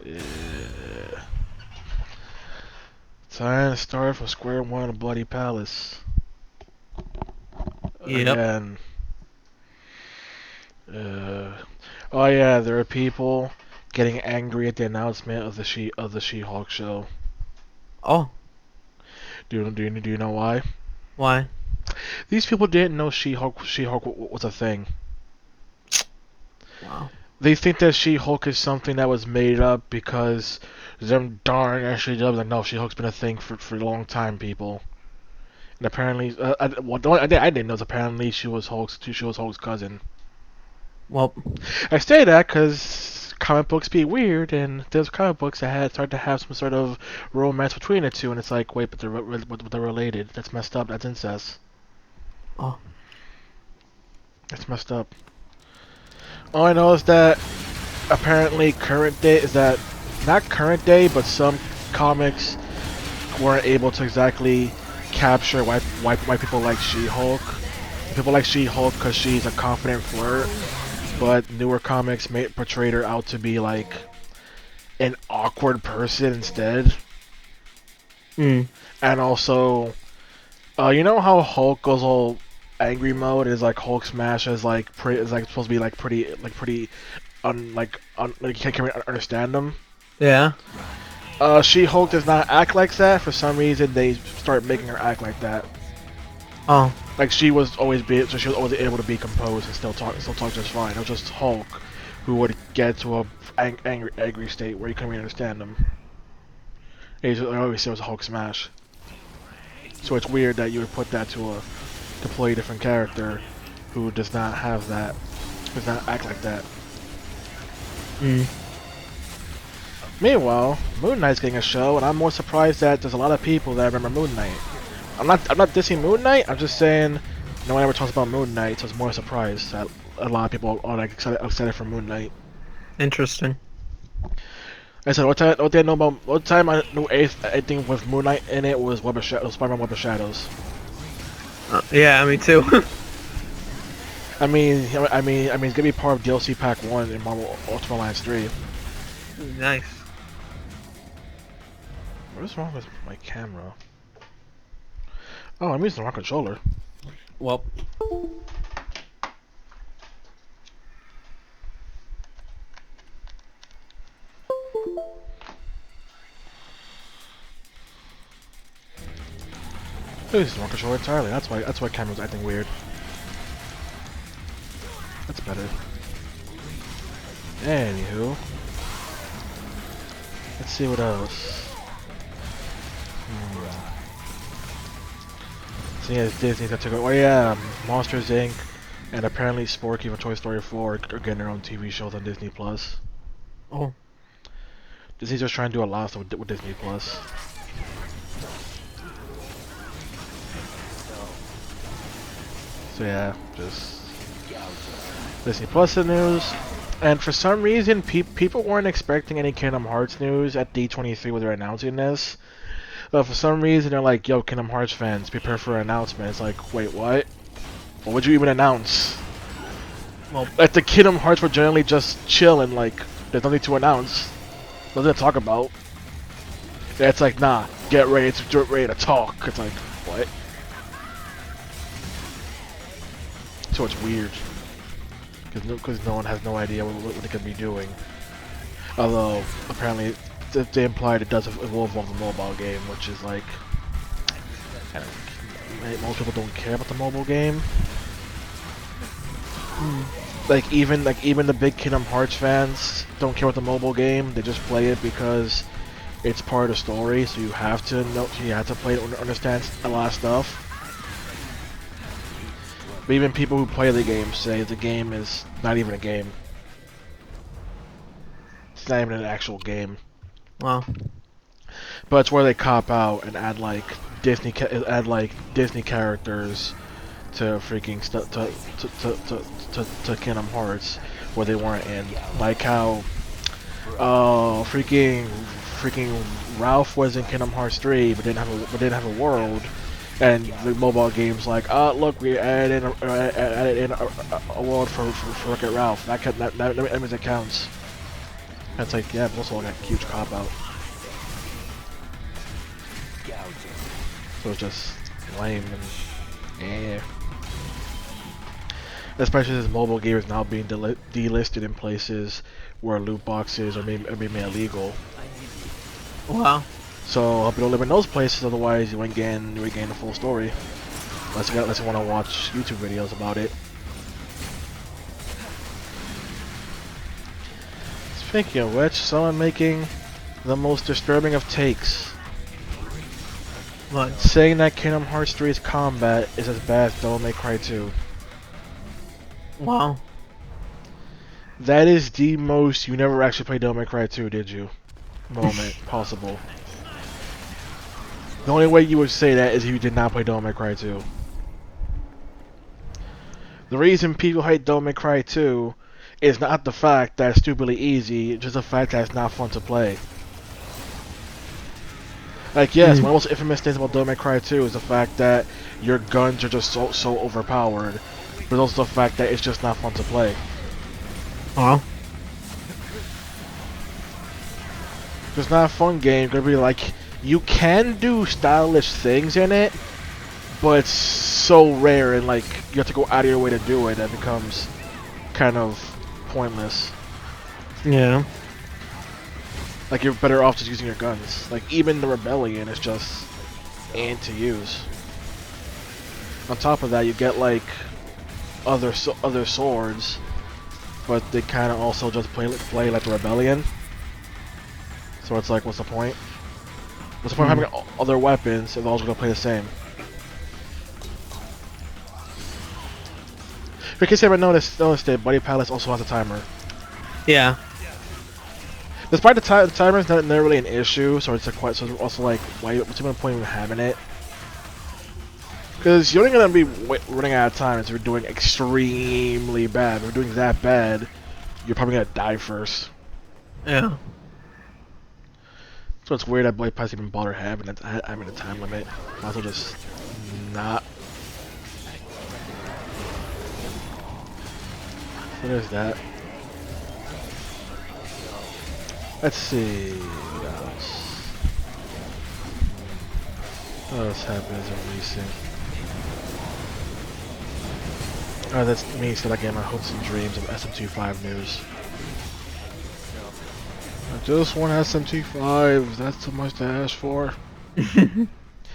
Uh, Time to start from square one of Bloody Palace. Yep. Again. Uh, oh yeah, there are people getting angry at the announcement of the She-Hulk show. Oh, Do you know why? why? These people didn't know She-Hulk was a thing. Wow. They think that She-Hulk is something that was made up because them darn SJWs like no, She-Hulk's been a thing for a long time, people. And apparently, I didn't know is apparently she was Hulk's cousin. Well, I say that because comic books be weird, and there's comic books that had started to have some sort of romance between the two, and it's like, wait, but they're related. That's messed up. That's incest. oh, That's messed up. All I know is that apparently current day is that not current day, but some comics weren't able to exactly capture why people like She-Hulk. People like She-Hulk because she's a confident flirt, but newer comics portrayed her out to be like an awkward person instead. mm, And also, you know how Hulk goes all angry mode is like Hulk smash is like supposed to be like pretty like you can't really understand them. yeah. She-Hulk does not act like that. For some reason, they start making her act like that. Oh, Like so she was always able to be composed and still talk just fine. It was just Hulk who would get to a angry state where you couldn't really understand him. I always say it was a Hulk smash. So it's weird that you would put that to a completely different character who does not have that, does not act like that. mm. Meanwhile, Moon Knight's getting a show, and I'm more surprised that there's a lot of people that remember Moon Knight. I'm not dissing Moon Knight. I'm just saying no one ever talks about Moon Knight, so it's more surprised that a lot of people are like excited for Moon Knight. Interesting. I said what did I know about what time I knew anything with Moon Knight in it was Spider-Man Web of Shadows. Yeah, me too. It's gonna be part of DLC Pack 1 in Marvel Ultimate Alliance 3. Nice. What is wrong with my camera? Oh, I'm using the wrong controller. Well, I'm using the wrong controller entirely. That's why camera's acting weird. That's better. Anywho, let's see what else. So yeah, Disney's gonna take over. Oh yeah, Monsters Inc. and apparently Sporky from Toy Story 4 are getting their own TV shows on Disney Plus. oh, Disney's just trying to do a lot of stuff with Disney Plus. So yeah, just Disney Plus in news. And for some reason, people weren't expecting any Kingdom Hearts news at D23 when they're announcing this. But for some reason, they're like, yo, Kingdom Hearts fans, prepare for an announcement. It's like, wait, what? What would you even announce? well, Like, the Kingdom Hearts were generally just chill and, like, there's nothing to announce. Nothing to talk about. Yeah, it's like, nah, get ready to talk. It's like, what? So it's weird. Because no one has no idea what they could be doing. Although, apparently, they implied it does evolve on the mobile game, which is like, I don't, most people don't care about the mobile game. Like even the big Kingdom Hearts fans don't care about the mobile game. They just play it because it's part of the story. So you have to know, you have to play it to understand a lot of stuff. But even people who play the game say the game is not even a game. It's not even an actual game. wow. But it's where they cop out and add like Disney characters to freaking to Kingdom Hearts where they weren't in. Like how freaking Ralph was in Kingdom Hearts 3 but didn't have a world. And the mobile game's like, look, we added in a world for Wreck-It Ralph. That means it counts. It's like, yeah, but also like a huge cop out. So it's just lame and yeah. Especially since mobile game is now being delisted in places where loot boxes are being made illegal. Wow. So I hope you don't live in those places, otherwise you ain't getting the full story. Unless you want to watch YouTube videos about it. Speaking of which, someone making the most disturbing of takes. What? Saying that Kingdom Hearts 3's combat is as bad as Devil May Cry 2. Wow. That is the most you never actually played Devil May Cry 2, did you? Moment possible. The only way you would say that is if you did not play Devil May Cry 2. The reason people hate Devil May Cry 2 is not the fact that it's stupidly easy, it's just the fact that it's not fun to play. Like, yes, one of the most infamous things about Devil May Cry 2 is the fact that your guns are just so overpowered, but also the fact that it's just not fun to play. Wow. It's not a fun game, gonna be like, you can do stylish things in it, but it's so rare and like, you have to go out of your way to do it, that becomes kind of pointless. Yeah. Like, you're better off just using your guns. Like, even the Rebellion is just ain't to use. On top of that, you get like other swords, but they kind of also just play like the Rebellion. So it's like, what's the point? What's the point of having other weapons if they're all gonna play the same? In case you haven't noticed it, Buddy Palace also has a timer. Yeah. Despite the timer is not really an issue, so it's also like, what's even the point of having it? Because you're only gonna be running out of time if you're doing extremely bad. If you're doing that bad, you're probably gonna die first. Yeah. So it's weird that Blade Pass even bother having a time limit. Might as well just not. So there's that. Let's see what else happened as of recent. Oh, that's me still getting my hopes and dreams of SMT5 news. I just want SMT5, that's too much to ask for.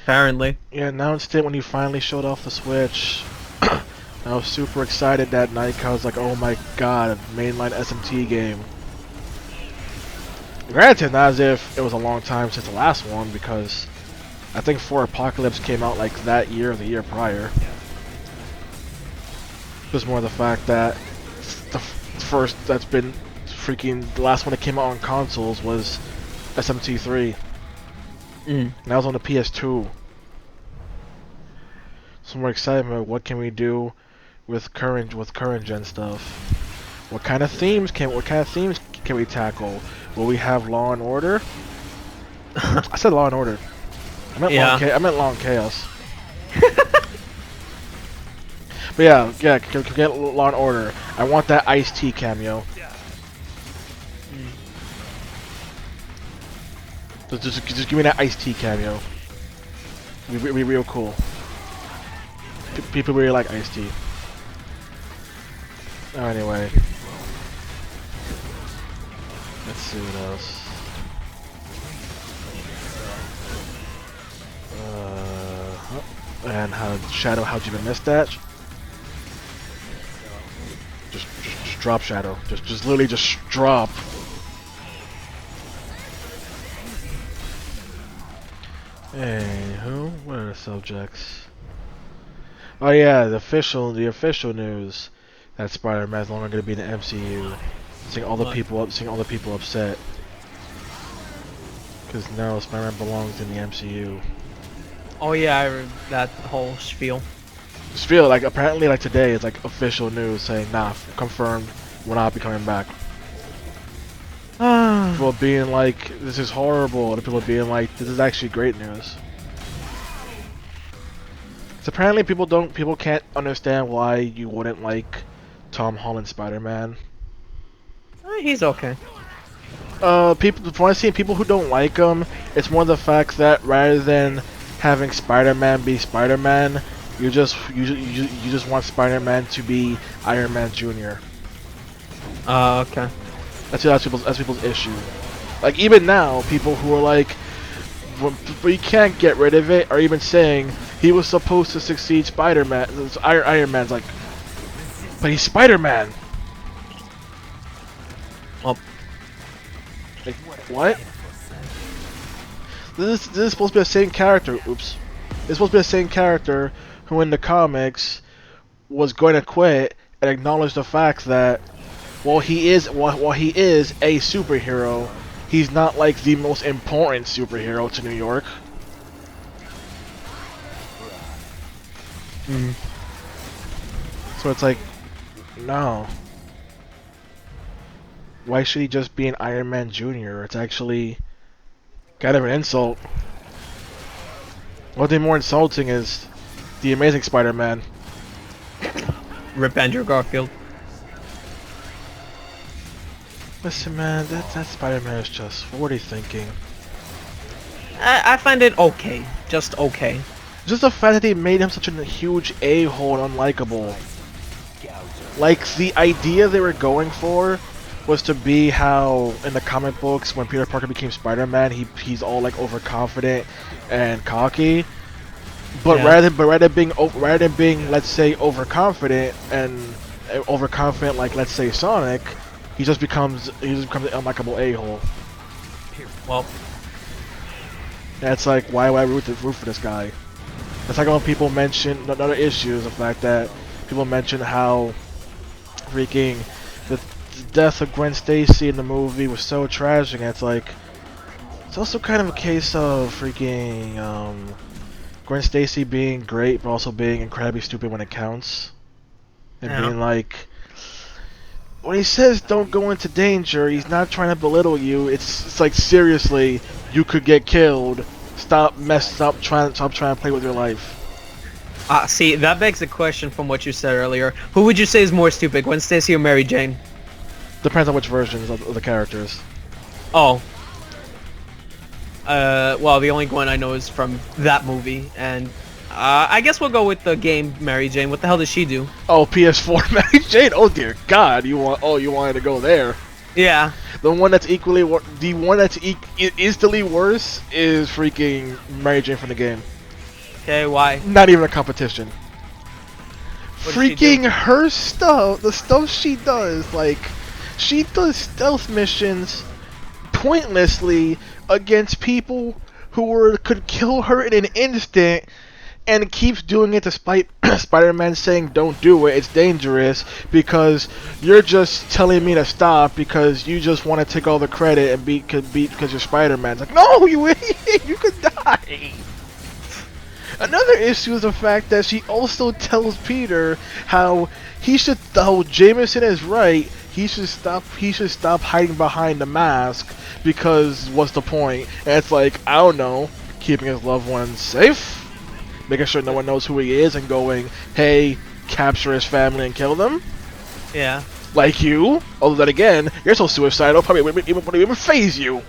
Apparently. Yeah, announced it when you finally showed off the Switch. I was super excited that night because I was like, oh my god, a mainline SMT game. Granted, not as if it was a long time since the last one, because I think 4 Apocalypse came out like that year or the year prior. Just more the fact that the first that's been freaking, the last one that came out on consoles was SMT3. And that was on the PS2. So we're excited about what can we do with current gen stuff. What kind of themes can we tackle? Will we have Law and Order? I said Law and Order. I meant Law and Chaos. But yeah, can get Law and Order. I want that Ice-T cameo. Just give me that Ice-T cameo. It'd be real cool. People really like Ice-T. Oh, anyway. Let's see what else. And Shadow, how'd you even miss that? Just drop Shadow. Just literally just drop. Anywho, what are the subjects? Oh yeah, the official news that Spider-Man is no longer going to be in the MCU. Seeing all the people upset. Because no, Spider-Man belongs in the MCU. Oh yeah, I read that whole spiel. Spiel, like apparently like today is like official news saying nah, confirmed, will not be coming back. People being like, this is horrible, and people being like, this is actually great news. So apparently people can't understand why you wouldn't like Tom Holland Spider-Man. He's okay. People, from what I've seen, people who don't like him, it's more the fact that rather than having Spider-Man be Spider-Man, you just want Spider-Man to be Iron Man Jr. Okay. That's people's issue. Like even now, people who are like, but you can't get rid of it, are even saying he was supposed to succeed Spider-Man. Iron Man's like, but he's Spider-Man. Well, Like, what? This is supposed to be the same character. Oops. It's supposed to be the same character who in the comics was going to quit and acknowledge the fact that while he is a superhero, he's not like the most important superhero to New York. So it's like, no. Why should he just be an Iron Man Jr.? It's actually kind of an insult. What's more insulting is the Amazing Spider-Man. rip Andrew Garfield. Listen, man, that Spider-Man is just. What are you thinking? I find it okay. Just okay. Just the fact that they made him such a huge a-hole and unlikable. Like, the idea they were going for was to be how in the comic books when Peter Parker became Spider-Man, he's all like overconfident and cocky. But Yeah. rather than being let's say overconfident like let's say Sonic, he just becomes an unlikable a-hole. Well, That's like why root for this guy. It's like when people mention another issue is the fact that people mention how freaking the death of Gwen Stacy in the movie was so tragic, and it's like it's also kind of a case of freaking Gwen Stacy being great but also being incredibly stupid when it counts. And Yeah. being like when he says don't go into danger, he's not trying to belittle you. It's like seriously, you could get killed. Stop trying to play with your life. see, that begs the question from what you said earlier. Who would you say is more stupid, Gwen Stacy or Mary Jane? Depends on which versions of the characters. Oh. Well, the only Gwen I know is from that movie, and I guess we'll go with the game Mary Jane. What the hell does she do? Oh, PS4 Mary Jane. Oh dear God, you wanted to go there. Yeah. The one that's instantly worse is freaking Mary Jane from the game. Okay, why? Not even a competition. What does she do? Freaking her stuff, the stuff she does, like she does stealth missions pointlessly against people who could kill her in an instant, and keeps doing it despite Spider-Man saying don't do it, it's dangerous, because you're just telling me to stop because you just want to take all the credit and because you're Spider-Man. It's like, no, you idiot, you could die. Another issue is the fact that she also tells Peter how Jameson is right, he should stop hiding behind the mask, because what's the point? And it's like, I don't know, keeping his loved ones safe? Making sure no one knows who he is and going, hey, capture his family and kill them? Yeah. Like you? Although then again, you're so suicidal, probably wouldn't even phase you.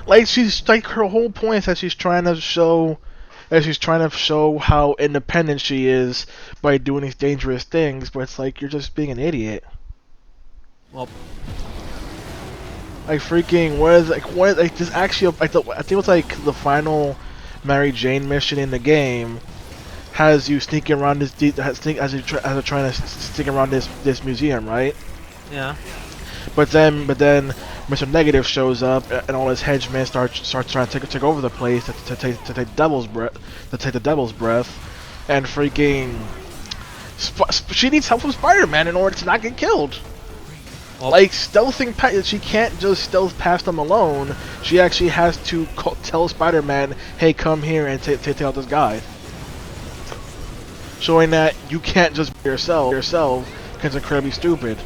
Like her whole point is that she's trying to show how independent she is by doing these dangerous things, but it's like you're just being an idiot. Well, Like freaking this actually I think it was like the final Mary Jane mission in the game has you sneaking around as you're trying to sneak around this museum, right? yeah. But then Mr. Negative shows up and all his henchmen start trying to take over the place to take the devil's breath, and freaking she needs help from Spider-Man in order to not get killed. Well, Like stealthing, she can't just stealth past them alone. She actually has to tell Spider-Man, "Hey, come here and take out this guy," showing that you can't just be yourself because it's incredibly stupid.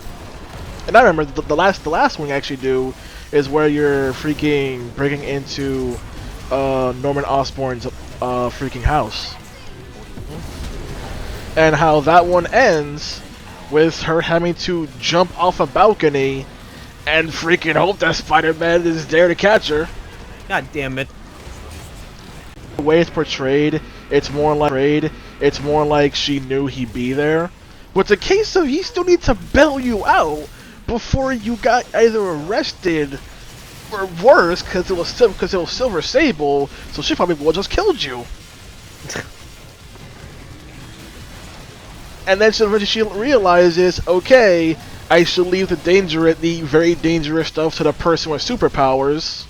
And I remember the last one you actually do is where you're freaking breaking into Norman Osborn's freaking house, and how that one ends with her having to jump off a balcony and freaking hope that Spider-Man is there to catch her. God damn it. The way it's portrayed, it's more like she knew he'd be there. But the case of he still needs to bail you out before you got either arrested or worse, because it was Silver Sable, so she probably would have just killed you. And then she realizes, okay, I should leave the very dangerous stuff to the person with superpowers.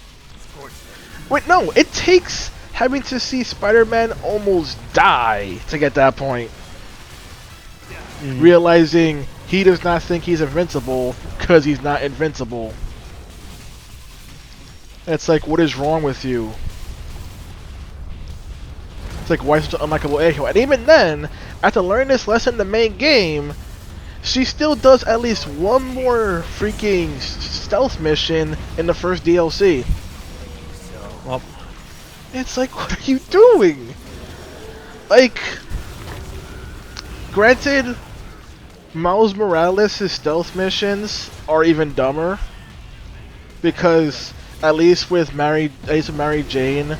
Wait, no, it takes having to see Spider-Man almost die to get that point. Realizing he does not think he's invincible because he's not invincible. It's like, what is wrong with you? It's like, why such an unlikable a-hole? And even then, after learning this lesson in the main game, she still does at least one more freaking stealth mission in the first DLC. Well, It's like, what are you doing? Like, granted, Miles Morales' stealth missions are even dumber, because at least with Mary Jane,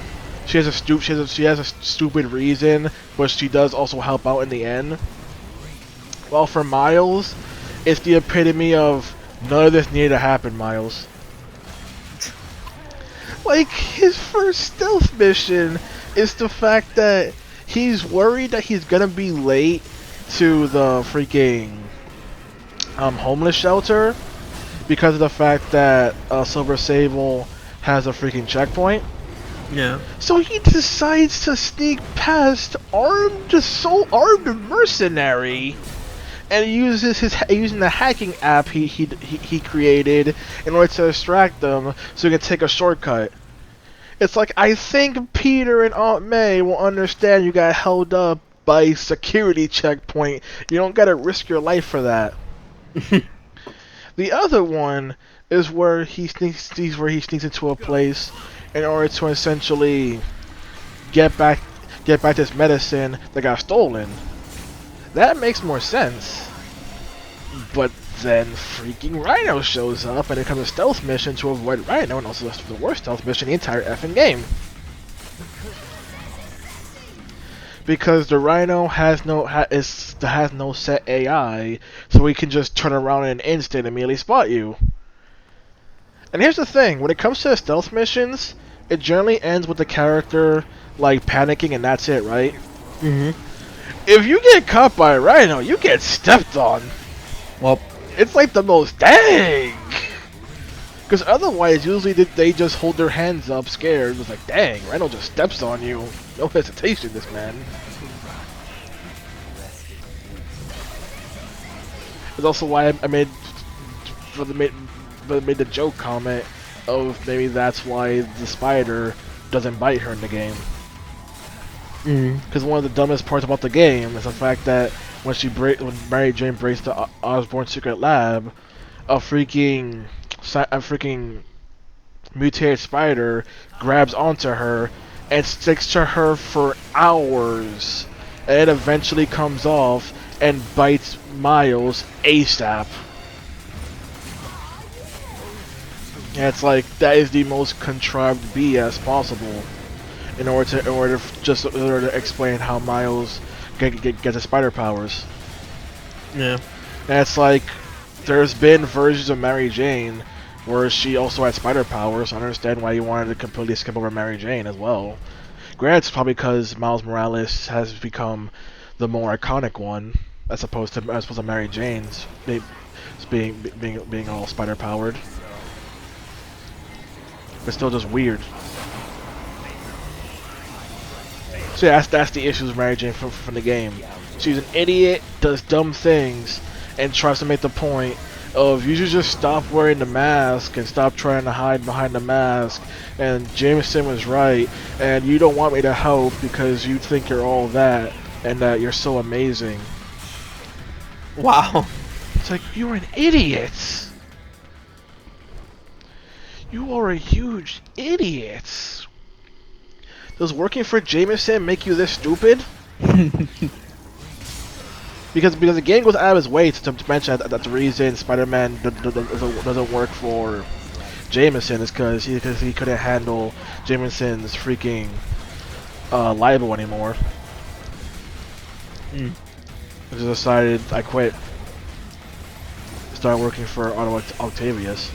she has a stupid reason, but she does also help out in the end. While for Miles, it's the epitome of none of this needed to happen, Miles. Like, his first stealth mission is the fact that he's worried that he's gonna be late to the freaking homeless shelter because of the fact that Silver Sable has a freaking checkpoint. yeah. So he decides to sneak past armed mercenary and uses using the hacking app he created in order to distract them so he can take a shortcut. It's like, I think Peter and Aunt May will understand you got held up by a security checkpoint. You don't gotta risk your life for that. The other one is where he sneaks into a place in order to essentially get back this medicine that got stolen. That makes more sense. But then freaking Rhino shows up and it becomes a stealth mission to avoid Rhino, and also the worst stealth mission in the entire effing game. Because the Rhino has no set AI, so he can just turn around in an instant and immediately spot you. And here's the thing, when it comes to the stealth missions, it generally ends with the character like panicking and that's it, right? If you get caught by a Rhino, you get stepped on. Well, It's like the most dang. Because otherwise, usually they just hold their hands up, scared. It's like, dang, Rhino just steps on you. No hesitation, this man. It's also why I made the joke comment of maybe that's why the spider doesn't bite her in the game. Because one of the dumbest parts about the game is the fact that when Mary Jane breaks the Osborn secret lab, a freaking mutated spider grabs onto her and sticks to her for hours, and it eventually comes off and bites Miles ASAP. And it's like, that is the most contrived BS possible in order to explain how Miles gets his spider powers. yeah. And it's like, there's been versions of Mary Jane where she also had spider powers, so I understand why you wanted to completely skip over Mary Jane as well. Granted, it's probably because Miles Morales has become the more iconic one, as opposed to Mary Jane's being all spider powered. But still just weird. So yeah, that's the issues with Mary Jane from the game. She's an idiot, does dumb things, and tries to make the point of, you should just stop wearing the mask and stop trying to hide behind the mask, and Jameson was right, and you don't want me to help because you think you're all that, and that you're so amazing. Wow. It's like, you're an idiot! You are a huge idiot! Does working for Jameson make you this stupid? because the game goes out of its way to mention that the reason Spider-Man doesn't work for Jameson is because he couldn't handle Jameson's freaking libel anymore. Mm. I just decided I quit. Started working for Otto Octavius.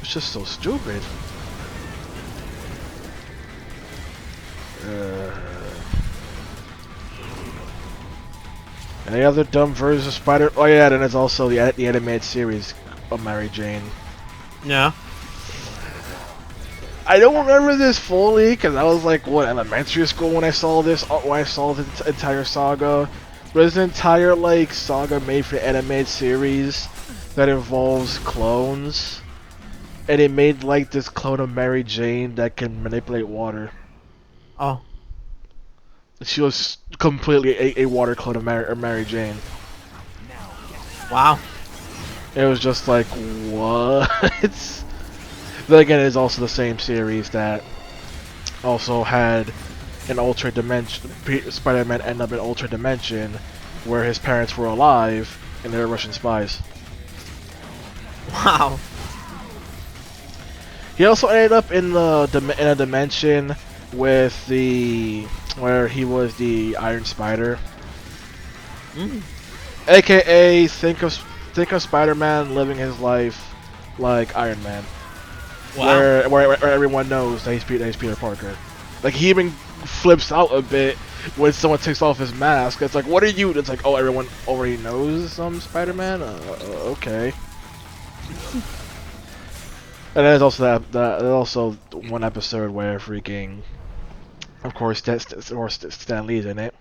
It's just so stupid. Any other dumb versions of Spider? Oh yeah, then there's also the animated series of Mary Jane. Yeah. I don't remember this fully because I was like, what, elementary school when I saw this, when I saw the entire saga. But it's an entire like saga made for the animated series that involves clones, and it made like this clone of Mary Jane that can manipulate water. Oh. She was completely a water clone of Mary Jane. Wow. It was just like, what? Then again, it is also the same series that also had an alternate dimension. Spider-Man ended up in an alternate dimension where his parents were alive and they were Russian spies. Wow. He also ended up in a dimension with where he was the Iron Spider, aka think of Spider-Man living his life like Iron Man. Wow. Where everyone knows that he's Peter Parker. Like, he even flips out a bit when someone takes off his mask. It's like, what are you? It's like, oh, everyone already knows I'm Spider-Man? Okay. And there's also there's also one episode where freaking, of course, Stan Lee's in it.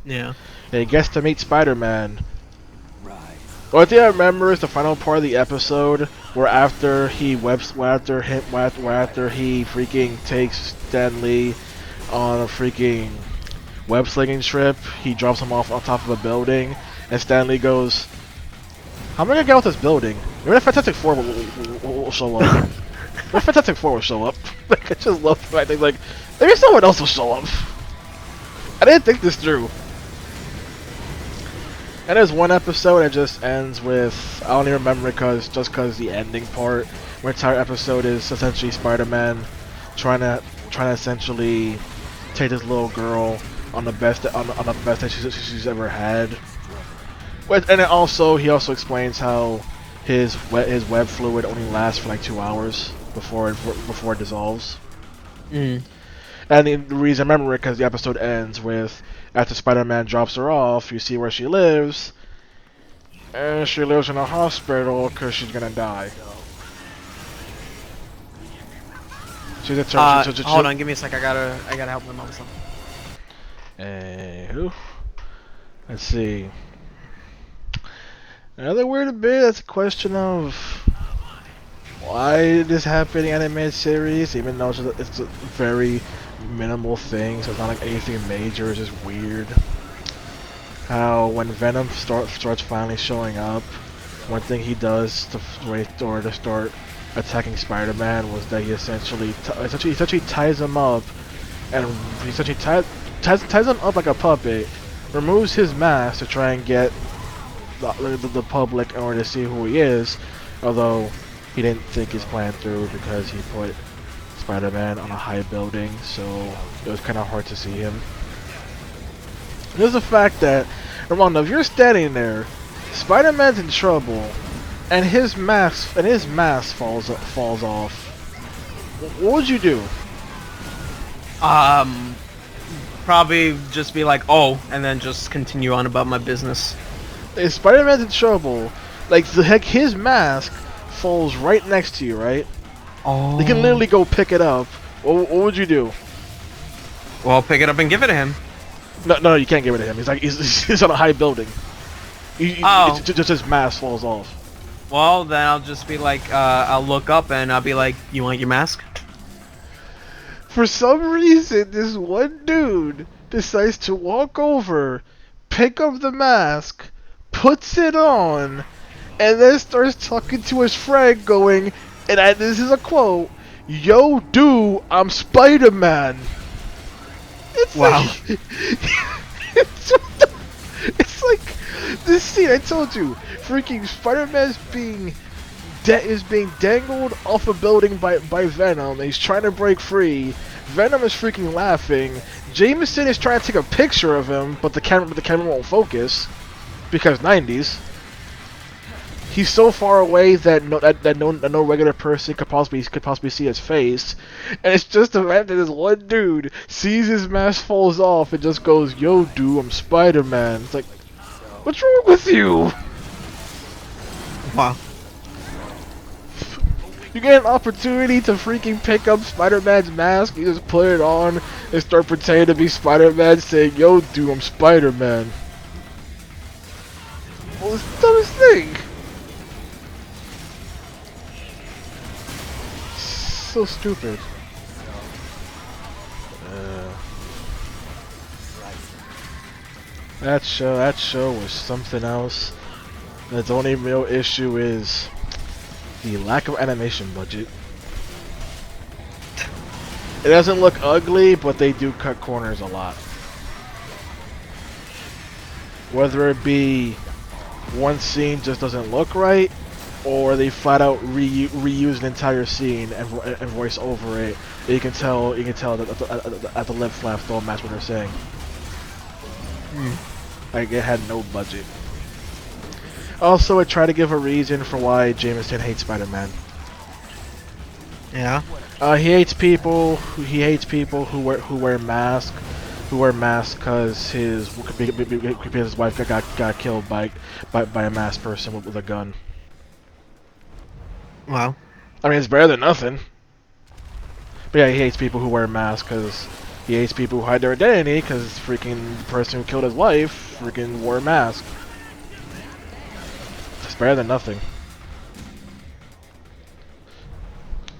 Yeah. And he gets to meet Spider-Man. One thing I remember is the final part of the episode where after he freaking takes Stan Lee on a freaking web slinging trip, he drops him off on top of a building, and Stan Lee goes, "How am I gonna get out this building? Maybe the Fantastic Four will show up. Maybe the Fantastic Four will show up." Like, I just love the fact that, like, maybe someone else will show up. I didn't think this through. And there's one episode that just ends with, I don't even remember because the ending part, where the entire episode is essentially Spider-Man trying to essentially take this little girl on the best that she's ever had. And then also he also explains how his web fluid only lasts for like 2 hours before it dissolves. And the reason I remember it because the episode ends with, after Spider-Man drops her off, you see where she lives, and she lives in a hospital because she's gonna die. She's determined. Hold on, give me a sec. I gotta help my mom with something. Who? Let's see. Another weird bit. That's a question of why did this happen in the animated series, even though it's a very minimal thing, so it's not like anything major. It's just weird how when Venom starts finally showing up, one thing he does to start attacking Spider-Man was that he essentially ties him up, and he essentially ties him up like a puppet, removes his mask to try and get the public in order to see who he is, although he didn't think his plan through because he put Spider-Man on a high building, so it was kind of hard to see him. There's the fact that, Ramona, if you're standing there, Spider-Man's in trouble, and his mask falls off, what would you do? Probably just be like, oh, and then just continue on about my business. If Spider-Man's in trouble, like, the heck, his mask falls right next to you, right? Oh. You can literally go pick it up. What would you do? Well, pick it up and give it to him. No, you can't give it to him. He's on a high building. Just his mask falls off. Well, then I'll just be like, I'll look up and I'll be like, you want your mask? For some reason, this one dude decides to walk over, pick up the mask, puts it on, and then starts talking to his friend going, and this is a quote, "Yo, dude, I'm Spider-Man." It's wow. Like, It's like this scene. I told you, freaking Spider-Man's is being dangled off a building by Venom. He's trying to break free. Venom is freaking laughing. Jameson is trying to take a picture of him, but the camera won't focus because 90s. He's so far away that no regular person could possibly see his face, and it's just the fact that this one dude sees his mask falls off and just goes, "Yo, dude, I'm Spider-Man." It's like, what's wrong with you? Wow. You get an opportunity to freaking pick up Spider-Man's mask, you just put it on and start pretending to be Spider-Man, saying, "Yo, dude, I'm Spider-Man." Well, it's the dumbest thing. So stupid. That show was something else. Its only real issue is the lack of animation budget. It doesn't look ugly, but they do cut corners a lot. Whether it be one scene just doesn't look right, or they flat out reuse an entire scene and voice over it. You can tell that the lip flaps don't match what they're saying. Like, it had no budget. Also, it tried to give a reason for why Jameson hates Spider-Man. Yeah. He hates people. He hates people who wear masks. Who wear masks because his wife got killed by a masked person with a gun. Wow. I mean, it's better than nothing. But yeah, he hates people who wear masks because he hates people who hide their identity because freaking the person who killed his wife freaking wore a mask. It's better than nothing.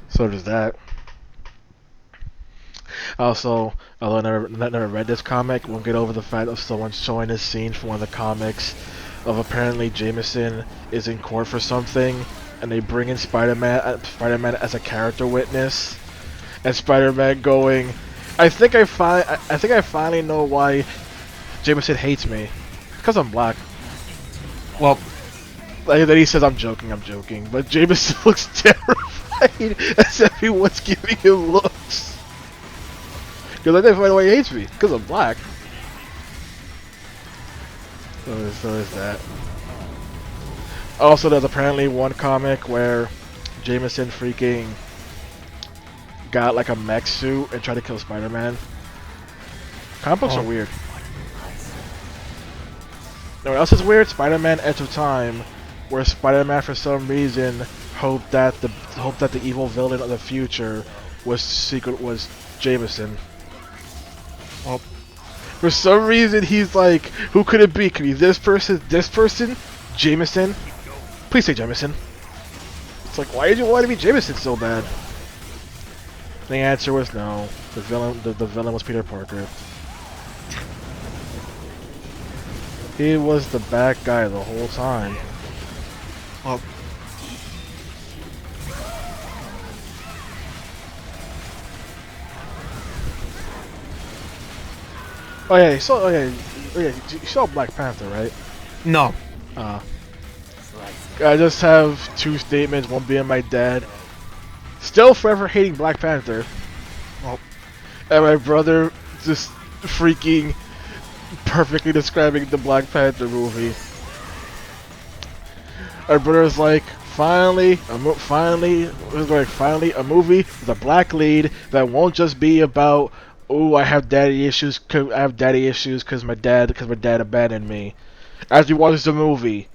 So does that. Also, although I never read this comic, won't get over the fact of someone showing this scene from one of the comics of apparently Jameson is in court for something, and they bring in Spider-Man as a character witness, and Spider-Man going, I think I finally know why Jameson hates me, because I'm black. Well, like, then he says I'm joking, but Jameson looks terrified as if he was giving him looks. Because I think I find why he hates me, because I'm black. So is that. Also, there's apparently one comic where Jameson freaking got like a mech suit and tried to kill Spider-Man. Comic books are weird. You know what else is weird? Spider-Man Edge of Time, where Spider-Man for some reason hoped that the evil villain of the future was Jameson. Well, for some reason he's like, who could it be? Could it be this person? Jameson? Please say Jameson. It's like, why did you want to be Jameson so bad? The answer was no. The villain was Peter Parker. He was the bad guy the whole time. well, Oh yeah, you saw Black Panther, right? no. I just have two statements, one being my dad. Still forever hating Black Panther. Well, And my brother just freaking perfectly describing the Black Panther movie. Our brother's like, finally a movie with a black lead that won't just be about, oh, I have daddy issues because my dad abandoned me. As we watch the movie,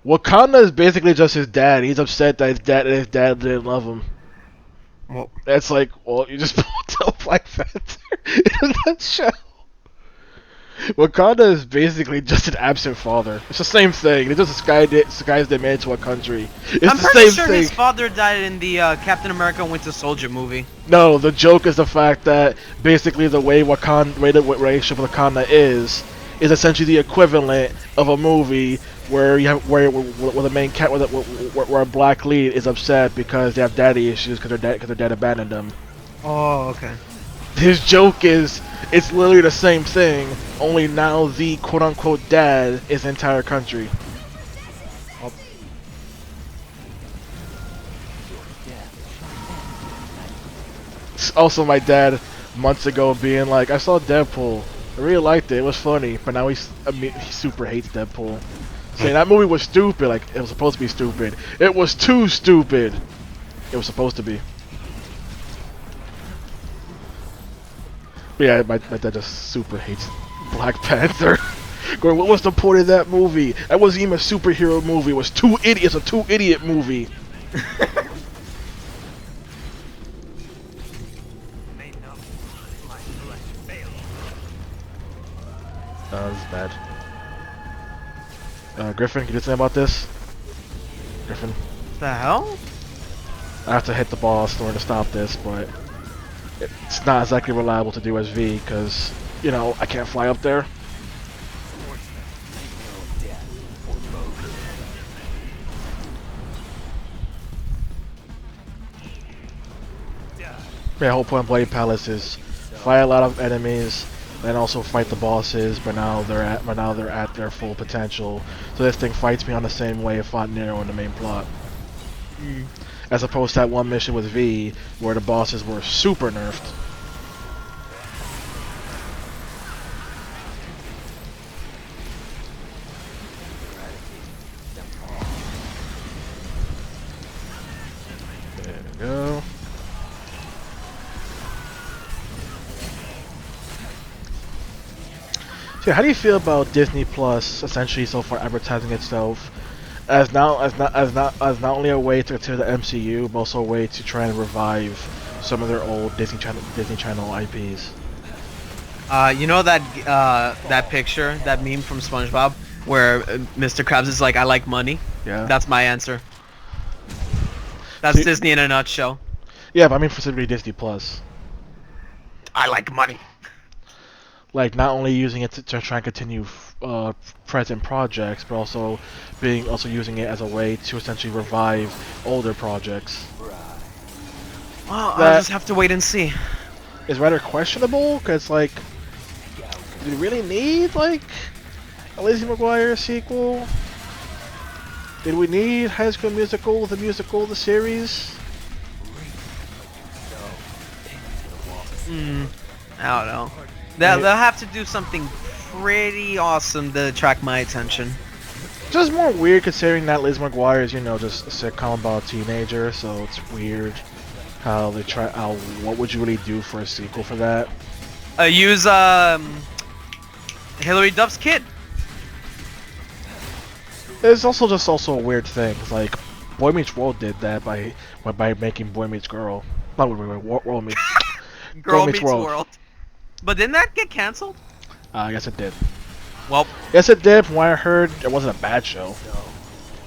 Wakanda is basically just his dad. He's upset that his dad didn't love him. well, That's like, well, you just pulled out Black Panther in a nutshell. Wakanda is basically just an absent father. It's the same thing. It's just this guy's demanded to a country. It's I'm the pretty same sure thing. his father died in the Captain America Winter Soldier movie. No, the joke is the fact that basically the way the relationship with Wakanda is essentially the equivalent of a movie where you have where the main cat where a black lead is upset because they have daddy issues because their dad abandoned them. Oh, okay. his joke is it's literally the same thing, only now the quote-unquote dad is the entire country. Also, my dad months ago being like, I saw Deadpool, I really liked it, it was funny, but now he super hates Deadpool. Saying that movie was stupid, like it was supposed to be stupid. It was too stupid. It was supposed to be. But yeah, my dad just super hates Black Panther. Going, what was the point of that movie? That wasn't even a superhero movie. It was two idiots, a two idiot movie. This is bad. Griffin, can you do something about this? Griffin. The hell? I have to hit the ball in order to stop this, but it's not exactly reliable to do as V, because, you know, I can't fly up there. Yeah, the whole point of Bloody Palace is fight a lot of enemies, then also fight the bosses, but now they're at their full potential. So this thing fights me on the same way it fought Nero in the main plot. As opposed to that one mission with V, where the bosses were super nerfed. There we go. So how do you feel about Disney Plus essentially so far advertising itself as not only a way to consider the MCU, but also a way to try and revive some of their old Disney Channel IPs? You know that picture, that meme from SpongeBob, where Mr. Krabs is like, "I like money." Yeah. That's my answer. That's See, Disney in a nutshell. yeah, but I mean specifically Disney Plus. I like money. Like not only using it to try and continue present projects, but also using it as a way to essentially revive older projects. Well, I'll That just have to wait and see. is rather questionable, because like, do we really need like a Lizzie McGuire sequel? Did we need High School Musical, the series? I don't know. They'll have to do something pretty awesome to attract my attention. Just more weird considering that Liz McGuire is, you know, just a sitcom about a teenager, so it's weird how they try. What would you really do for a sequel for that? Use Hilary Duff's kid. It's also a weird thing. It's like Boy Meets World did that by making Boy Meets Girl. Not World Meets Girl Meets World. But didn't that get canceled? I guess it did. Well, yes, it did. From what I heard, it wasn't a bad show.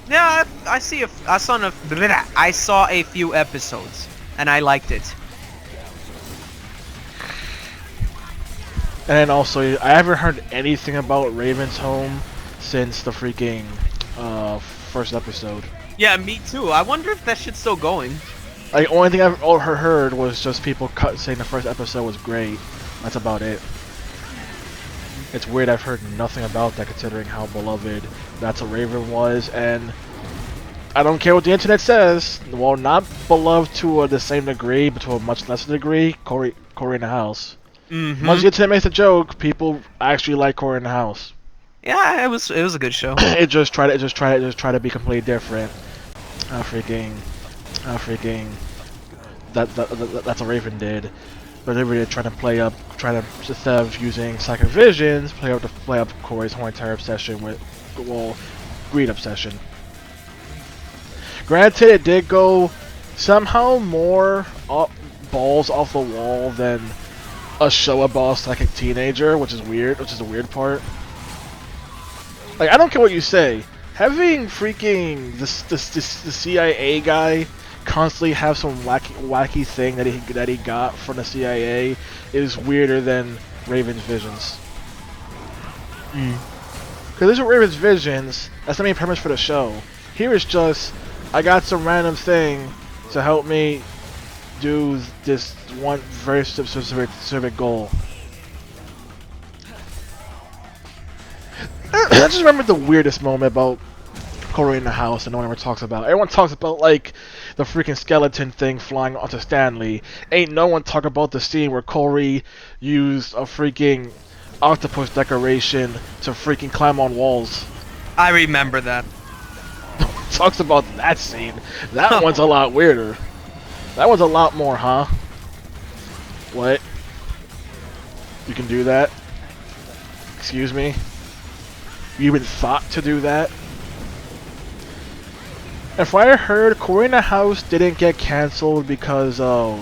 Yeah, I saw a few episodes, and I liked it. And then also, I haven't heard anything about Raven's Home since the freaking first episode. Yeah, me too. I wonder if that shit's still going. Like, only thing I've heard was just people saying the first episode was great. That's about it. It's weird, I've heard nothing about that considering how beloved That's What Raven was, and I don't care what the internet says. Well, not beloved to the same degree, but to a much lesser degree, Corey in the House. Once the internet makes a joke, people actually like Corey in the House. Yeah, it was a good show. it just tried to be completely different. That's what Raven did. But they were trying to instead of using Psychic Visions, play up Corey's whole entire obsession with, well, greed obsession. Granted, it did go somehow more balls off the wall than a show about a psychic teenager, which is weird, which is the weird part. Like, I don't care what you say, having freaking the CIA guy constantly have some wacky thing that he got from the CIA is weirder than Raven's visions. Because these are Raven's visions. That's the main premise for the show. Here is just, I got some random thing to help me do this one very specific goal. I just remember the weirdest moment about Corey in the house and no one ever talks about. Everyone talks about like the freaking skeleton thing flying onto Stanley. Ain't no one talk about the scene where Corey used a freaking octopus decoration to freaking climb on walls. I remember that. Talks about that scene. That one's a lot weirder. That one's a lot more, huh? What? You can do that? Excuse me? You even thought to do that? If I heard, Corey in the House didn't get cancelled because of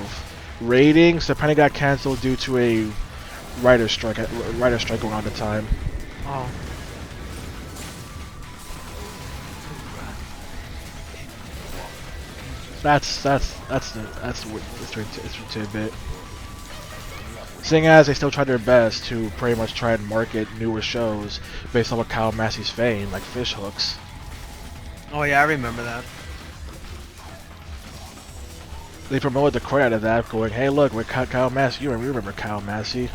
ratings. Apparently got cancelled due to a writer's strike going on at the time. Oh. That's the tidbit. Seeing as they still tried their best to pretty much try and market newer shows based on what Kyle Massey's fame, like Fish Hooks. Oh yeah, I remember that. They promoted the crap out of that, going, "Hey, look, we're Kyle Massey. You remember Kyle Massey?"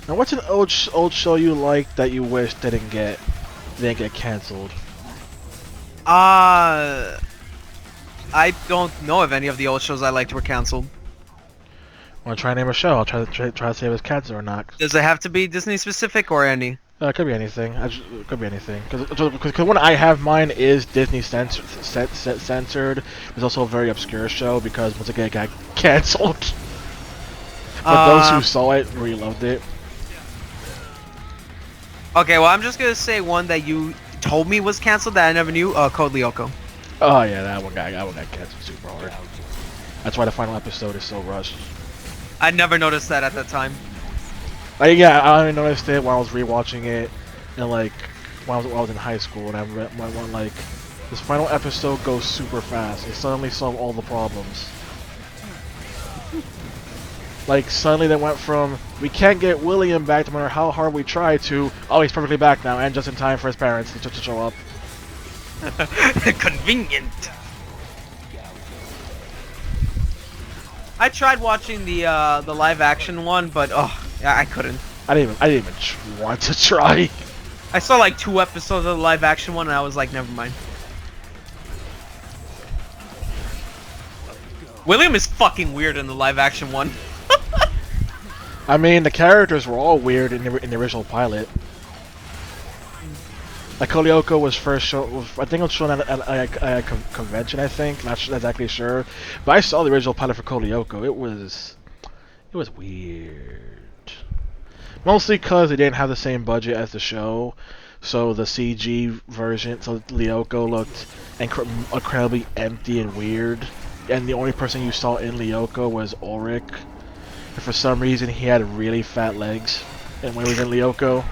Now, what's an old show you like that you wish didn't get canceled? I don't know if any of the old shows I liked were canceled. Want to try and name a show? I'll try to see if it's canceled or not. Does it have to be Disney specific or any? It could be anything. It could be anything. Because when I have mine is Disney censored. It's also a very obscure show because once again it got canceled. But those who saw it really loved it. Okay, well I'm just gonna say one that you told me was canceled that I never knew. Code Lyoko. Oh yeah, that one got canceled super hard. That's why the final episode is so rushed. I never noticed that at that time. Yeah, I only noticed it when I was rewatching it, and like when I was in high school, and I went like, this final episode goes super fast. It suddenly solved all the problems. Like suddenly they went from we can't get William back no matter how hard we try to oh he's perfectly back now and just in time for his parents to show up. Convenient. I tried watching the live action one, but I couldn't. I didn't even want to try. I saw like 2 episodes of the live action one, and I was like, never mind. William is fucking weird in the live action one. I mean, the characters were all weird in the original pilot. Like Kolyoko was first shown, I think it was shown at a convention. I think, not exactly sure, but I saw the original pilot for Kolyoko. It was weird. Mostly because they didn't have the same budget as the show, so the CG version, so Lyoko looked incredibly empty and weird. And the only person you saw in Lyoko was Ulrich. And for some reason, he had really fat legs, and when he was in Lyoko.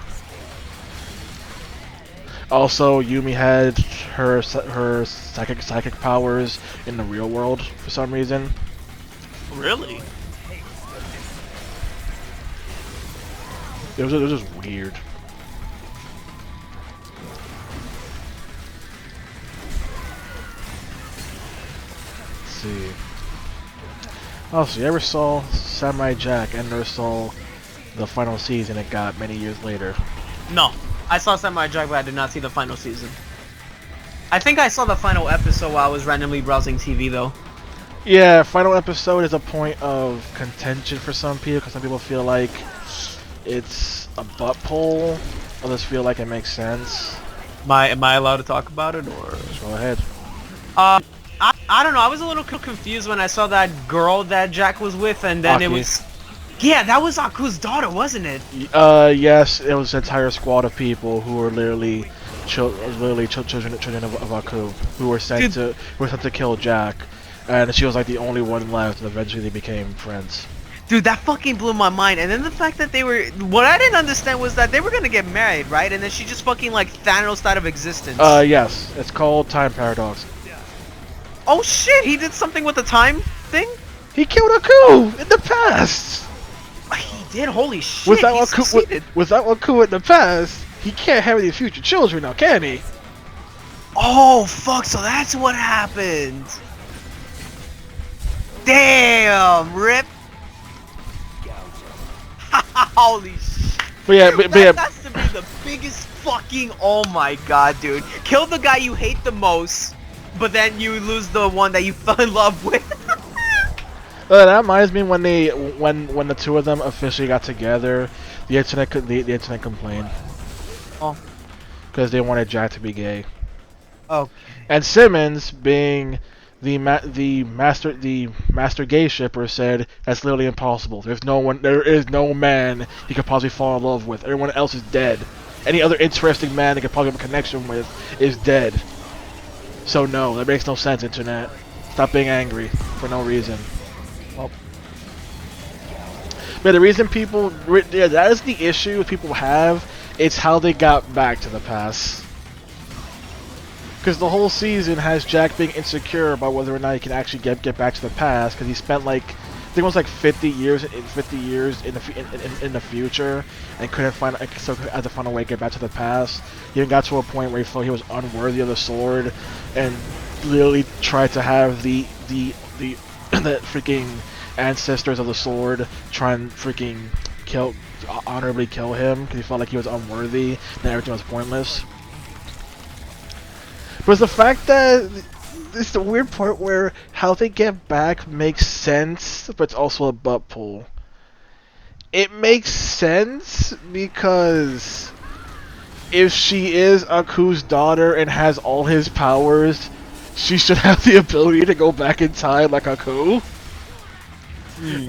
Also, Yumi had her psychic powers in the real world for some reason. Really? It was just weird. Let's see. Oh, so you ever saw Samurai Jack and never saw the final season it got many years later? No. I saw Samurai Jack, but I did not see the final season. I think I saw the final episode while I was randomly browsing TV, though. Yeah, final episode is a point of contention for some people, because some people feel like it's a butt pull, others feel like it makes sense. Am I allowed to talk about it, or? Just go ahead. I don't know, I was a little confused when I saw that girl that Jack was with, and then Aki. it was... Yeah, that was Aku's daughter, wasn't it? Yes, it was an entire squad of people who were literally children of Aku, who were sent to kill Jack, and she was like the only one left, and eventually they became friends. Dude, that fucking blew my mind. And then the fact that they were... What I didn't understand was that they were gonna get married, right? And then she just fucking, like, Thanos out of existence. Yes. It's called Time Paradox. Oh shit, he did something with the time thing? He killed Aku in the past! He did? Holy shit, Without succeeded. Aku in the past, he can't have any future children now, can he? Oh fuck! So that's what happened. Damn, rip. Holy shit. But yeah, That has to be the biggest fucking. Oh my god, dude! Kill the guy you hate the most, but then you lose the one that you fell in love with. that reminds me when the two of them officially got together, the internet complained Oh. because they wanted Jack to be gay. Okay. And Simmons, being the master gay shipper, said that's literally impossible. There is no man he could possibly fall in love with. Everyone else is dead. Any other interesting man he could probably have a connection with is dead. So no, that makes no sense, internet. Stop being angry for no reason. Well. But the reason that is the issue people have. It's how they got back to the past. Because the whole season has Jack being insecure about whether or not he can actually get back to the past. Because he spent like, I think it was like 50 years in the future, and couldn't find, so had to find a way to get back to the past. He even got to a point where he felt he was unworthy of the sword, and literally tried to have the freaking ancestors of the sword try and freaking honorably kill him because he felt like he was unworthy and everything was pointless. But the fact that it's the weird part where how they get back makes sense, but it's also a butt pull. It makes sense because if she is Aku's daughter and has all his powers, she should have the ability to go back in time like Aku.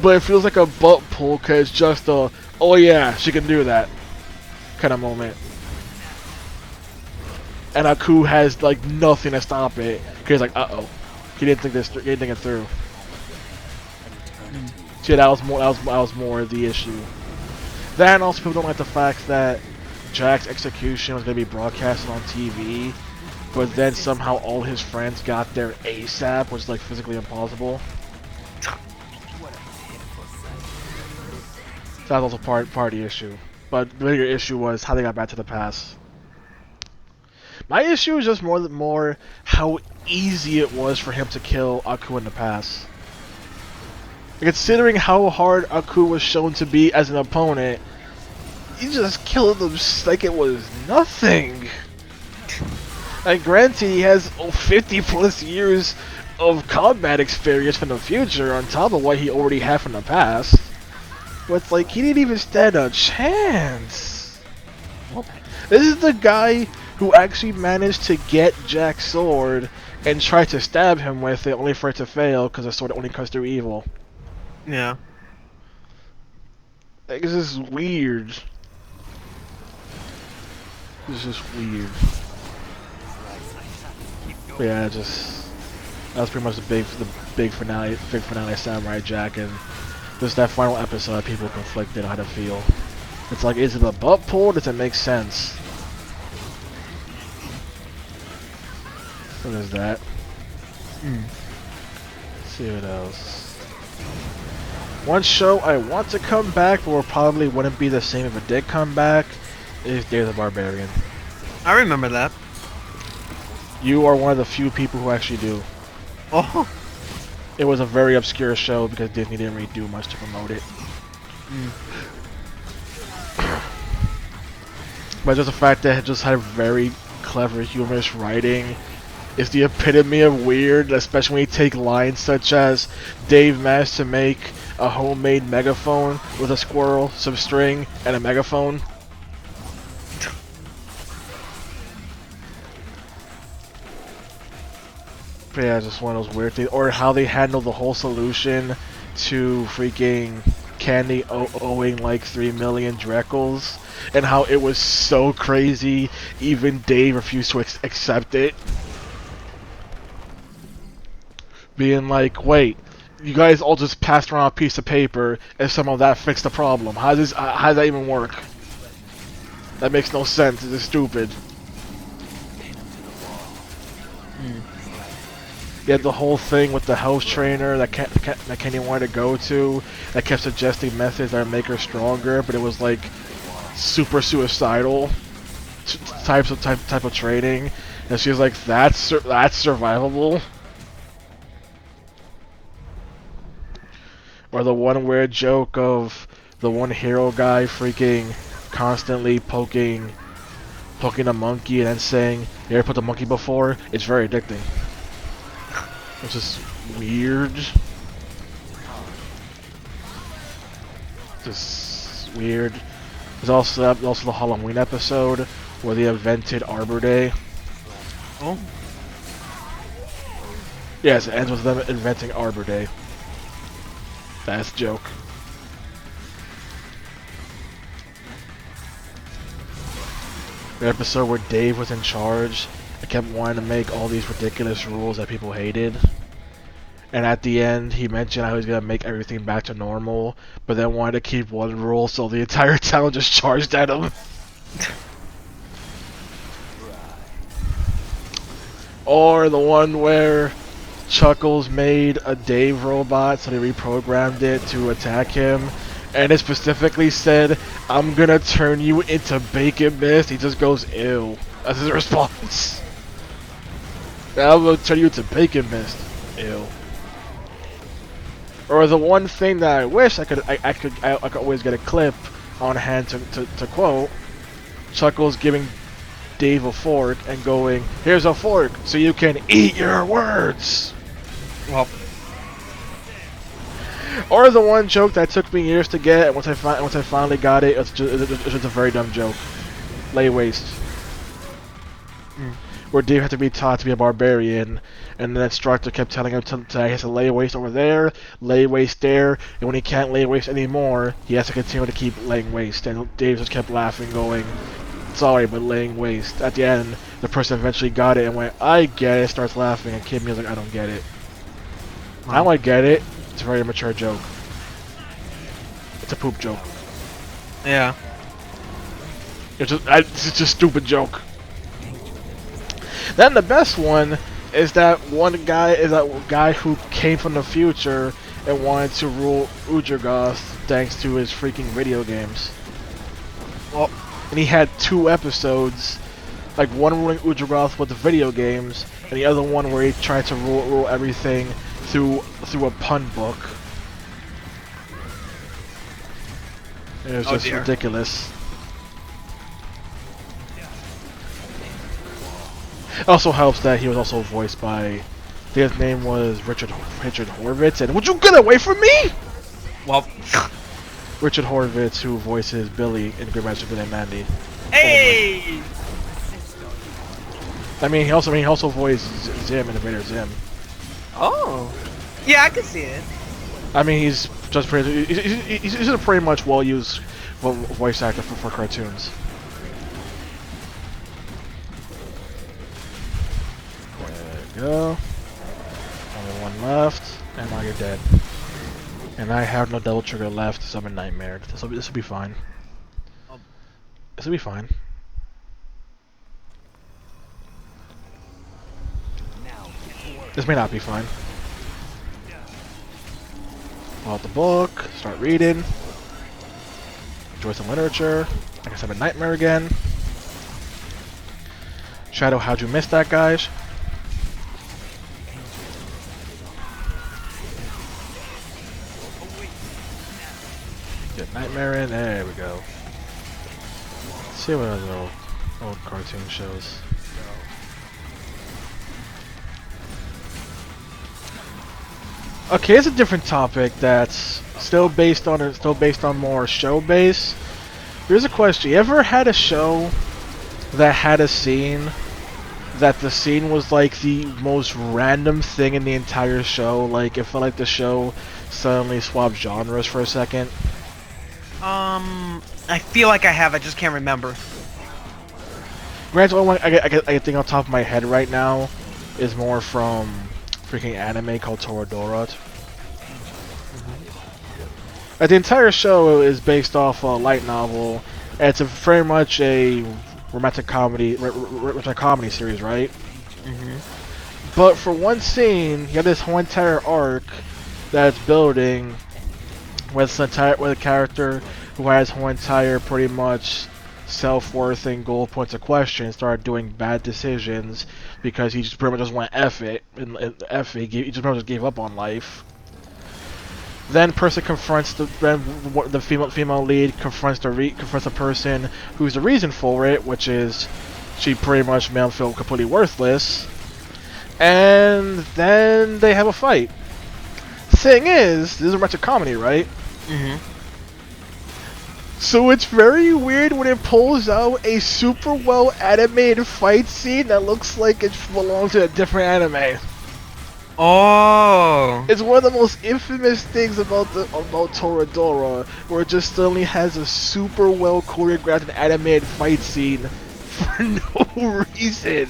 But it feels like a butt pull because just a, oh yeah, she can do that kind of moment. And Aku has like nothing to stop it. Cause he's like, he didn't think it through. See, that was more the issue. Then also people don't like the fact that Jack's execution was gonna be broadcasted on TV, but then somehow all his friends got there ASAP, which is like physically impossible. So that was also part of the issue. But the bigger issue was how they got back to the past. My issue is just more how easy it was for him to kill Aku in the past. Considering how hard Aku was shown to be as an opponent, he just killed him like it was nothing. And granted, he has 50 plus years of combat experience from the future on top of what he already had from the past. But it's like, he didn't even stand a chance. This is the guy who actually managed to get Jack's sword and try to stab him with it, only for it to fail because the sword only cuts through evil. Yeah. Like, this is weird. This is just weird. But yeah, that was pretty much the big finale Samurai Jack, and just that final episode, people conflicted on how to feel. It's like, is it a butt pull? Does it make sense? What is that? Let's see what else. One show I want to come back, but probably wouldn't be the same if it did come back, is Day of the Barbarian. I remember that. You are one of the few people who actually do. Oh. It was a very obscure show because Disney didn't really do much to promote it. But just the fact that it just had very clever, humorous writing. Is the epitome of weird, especially when you take lines such as Dave managed to make a homemade megaphone with a squirrel, some string, and a megaphone. But yeah, just one of those weird things. Or how they handled the whole solution to freaking Candy owing like 3 million Dreckles, and how it was so crazy, even Dave refused to accept it. Being like, wait, you guys all just passed around a piece of paper and somehow that fixed the problem. How does that even work? That makes no sense. It's stupid. You had the whole thing with the house trainer that Kenny wanted to go to, that kept suggesting methods that would make her stronger, but it was like super suicidal type of training. And she's like, that's survivable. Or the one weird joke of the one hero guy freaking constantly poking a monkey and then saying, "You ever put the monkey before?" It's very addicting. It's just weird. Just weird. There's also the Halloween episode where they invented Arbor Day. Oh. Yes, it ends with them inventing Arbor Day. That's a joke. The episode where Dave was in charge and kept wanting to make all these ridiculous rules that people hated. And at the end, he mentioned how he was going to make everything back to normal, but then wanted to keep one rule, so the entire town just charged at him. Or the one where Chuckles made a Dave robot, so they reprogrammed it to attack him, and it specifically said, "I'm gonna turn you into bacon mist." He just goes, "Ew." That's his response. "I'm gonna turn you into bacon mist." Ew. Or the one thing that I wish I could always get a clip on hand to quote, Chuckles giving Dave a fork and going, "Here's a fork so you can eat your words." Well. Or the one joke that took me years to get, and once I finally got it, it's just a very dumb joke. Lay waste. Where Dave had to be taught to be a barbarian, and the instructor kept telling him to he has to lay waste over there, lay waste there, and when he can't lay waste anymore, he has to continue to keep laying waste. And Dave just kept laughing, going, "Sorry, but laying waste." At the end, the person eventually got it and went, "I get it," starts laughing, and Kimmy was like, "I don't get it." Now I get it. It's a very immature joke. It's a poop joke. Yeah. It's just a stupid joke. Then the best one is that guy who came from the future and wanted to rule Ujergoth thanks to his freaking video games. Well, and he had 2 episodes, like one ruling Ujergoth with the video games, and the other one where he tried to rule everything through a pun book. It was just ridiculous. It also helps that he was also voiced by, I think his name was Richard Horvitz, and would you get away from me? Well. Richard Horvitz, who voices Billy in Grimmaster Billy and Mandy. Hey! I mean, he also voiced Zim in Invader Zim. Oh. Yeah, I can see it. I mean, he's a pretty much well-used voice actor for cartoons. There we go. Only one left, and now you're dead. And I have no double trigger left, so I'm a nightmare. This will be fine. This will be fine. This may not be fine. Pull out the book, start reading. Enjoy some literature. I guess I'm a nightmare again. Shadow, how'd you miss that, guys? Get nightmare in. There we go. Let's see what other old cartoon shows. Okay, it's a different topic that's still based on more show base. Here's a question: you ever had a show that had a scene that the scene was like the most random thing in the entire show? Like it felt like the show suddenly swapped genres for a second. I feel like I have. I just can't remember. Granted, the only one I think on top of my head right now is more from freaking anime called Toradora. The entire show is based off a light novel, and it's very much a romantic comedy series, right? But for one scene, you have this whole entire arc that's building with a character who has whole entire pretty much self-worth and goal points of question, started doing bad decisions because he just pretty much just went F it, and F it, he just pretty much just gave up on life. Then person confronts the female lead confronts the person who's the reason for it, which is she pretty much made him feel completely worthless. And then they have a fight. Thing is, this is a romantic comedy, right? Mm-hmm. So it's very weird when it pulls out a super well animated fight scene that looks like it belongs to a different anime. Oh. It's one of the most infamous things about Toradora, where it just suddenly has a super well choreographed and animated fight scene for no reason.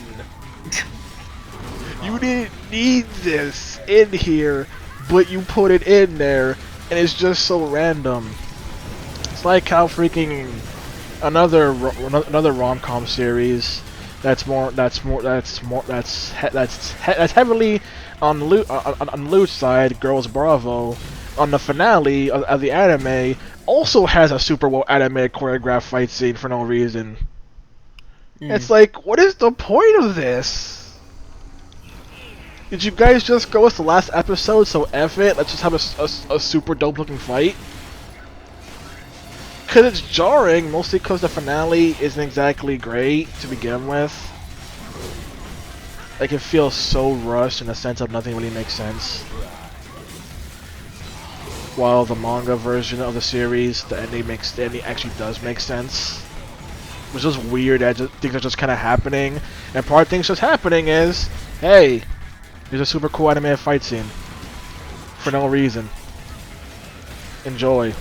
You didn't need this in here, but you put it in there, and it's just so random. It's like how freaking another rom-com series that's heavily on Lute's side, Girls Bravo, on the finale of the anime, also has a super well animated choreographed fight scene for no reason. It's like, what is the point of this? Did you guys just go with the last episode, so F it, let's just have a super dope looking fight? Cause it's jarring, mostly because the finale isn't exactly great to begin with. Like, it feels so rushed in the sense of nothing really makes sense. While the manga version of the series, the ending actually does make sense. Which is weird that things are just kind of happening. And part of things just happening is, hey, there's a super cool animated fight scene. For no reason. Enjoy.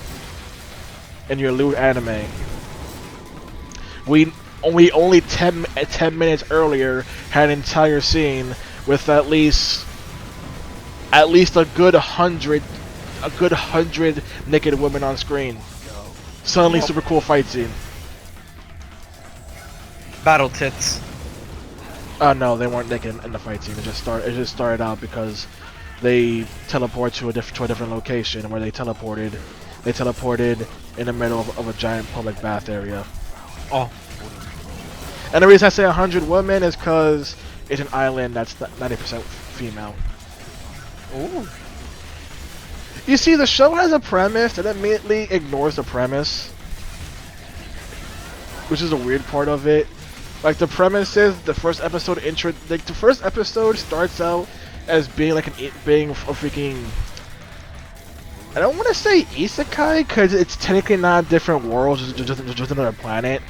In your lewd anime. We only 10 minutes earlier had an entire scene with at least a good 100 naked women on screen. Suddenly super cool fight scene. Battle tits. No, they weren't naked in the fight scene. It just started out because they teleported to a different location, and where they teleported in the middle of a giant public bath area. Oh. And the reason I say 100 women is because it's an island that's 90% female. Ooh. You see, the show has a premise that immediately ignores the premise, which is a weird part of it. Like, the premise is the first episode the first episode starts out as being like being a freaking, I don't want to say isekai because it's technically not a different world, just another planet.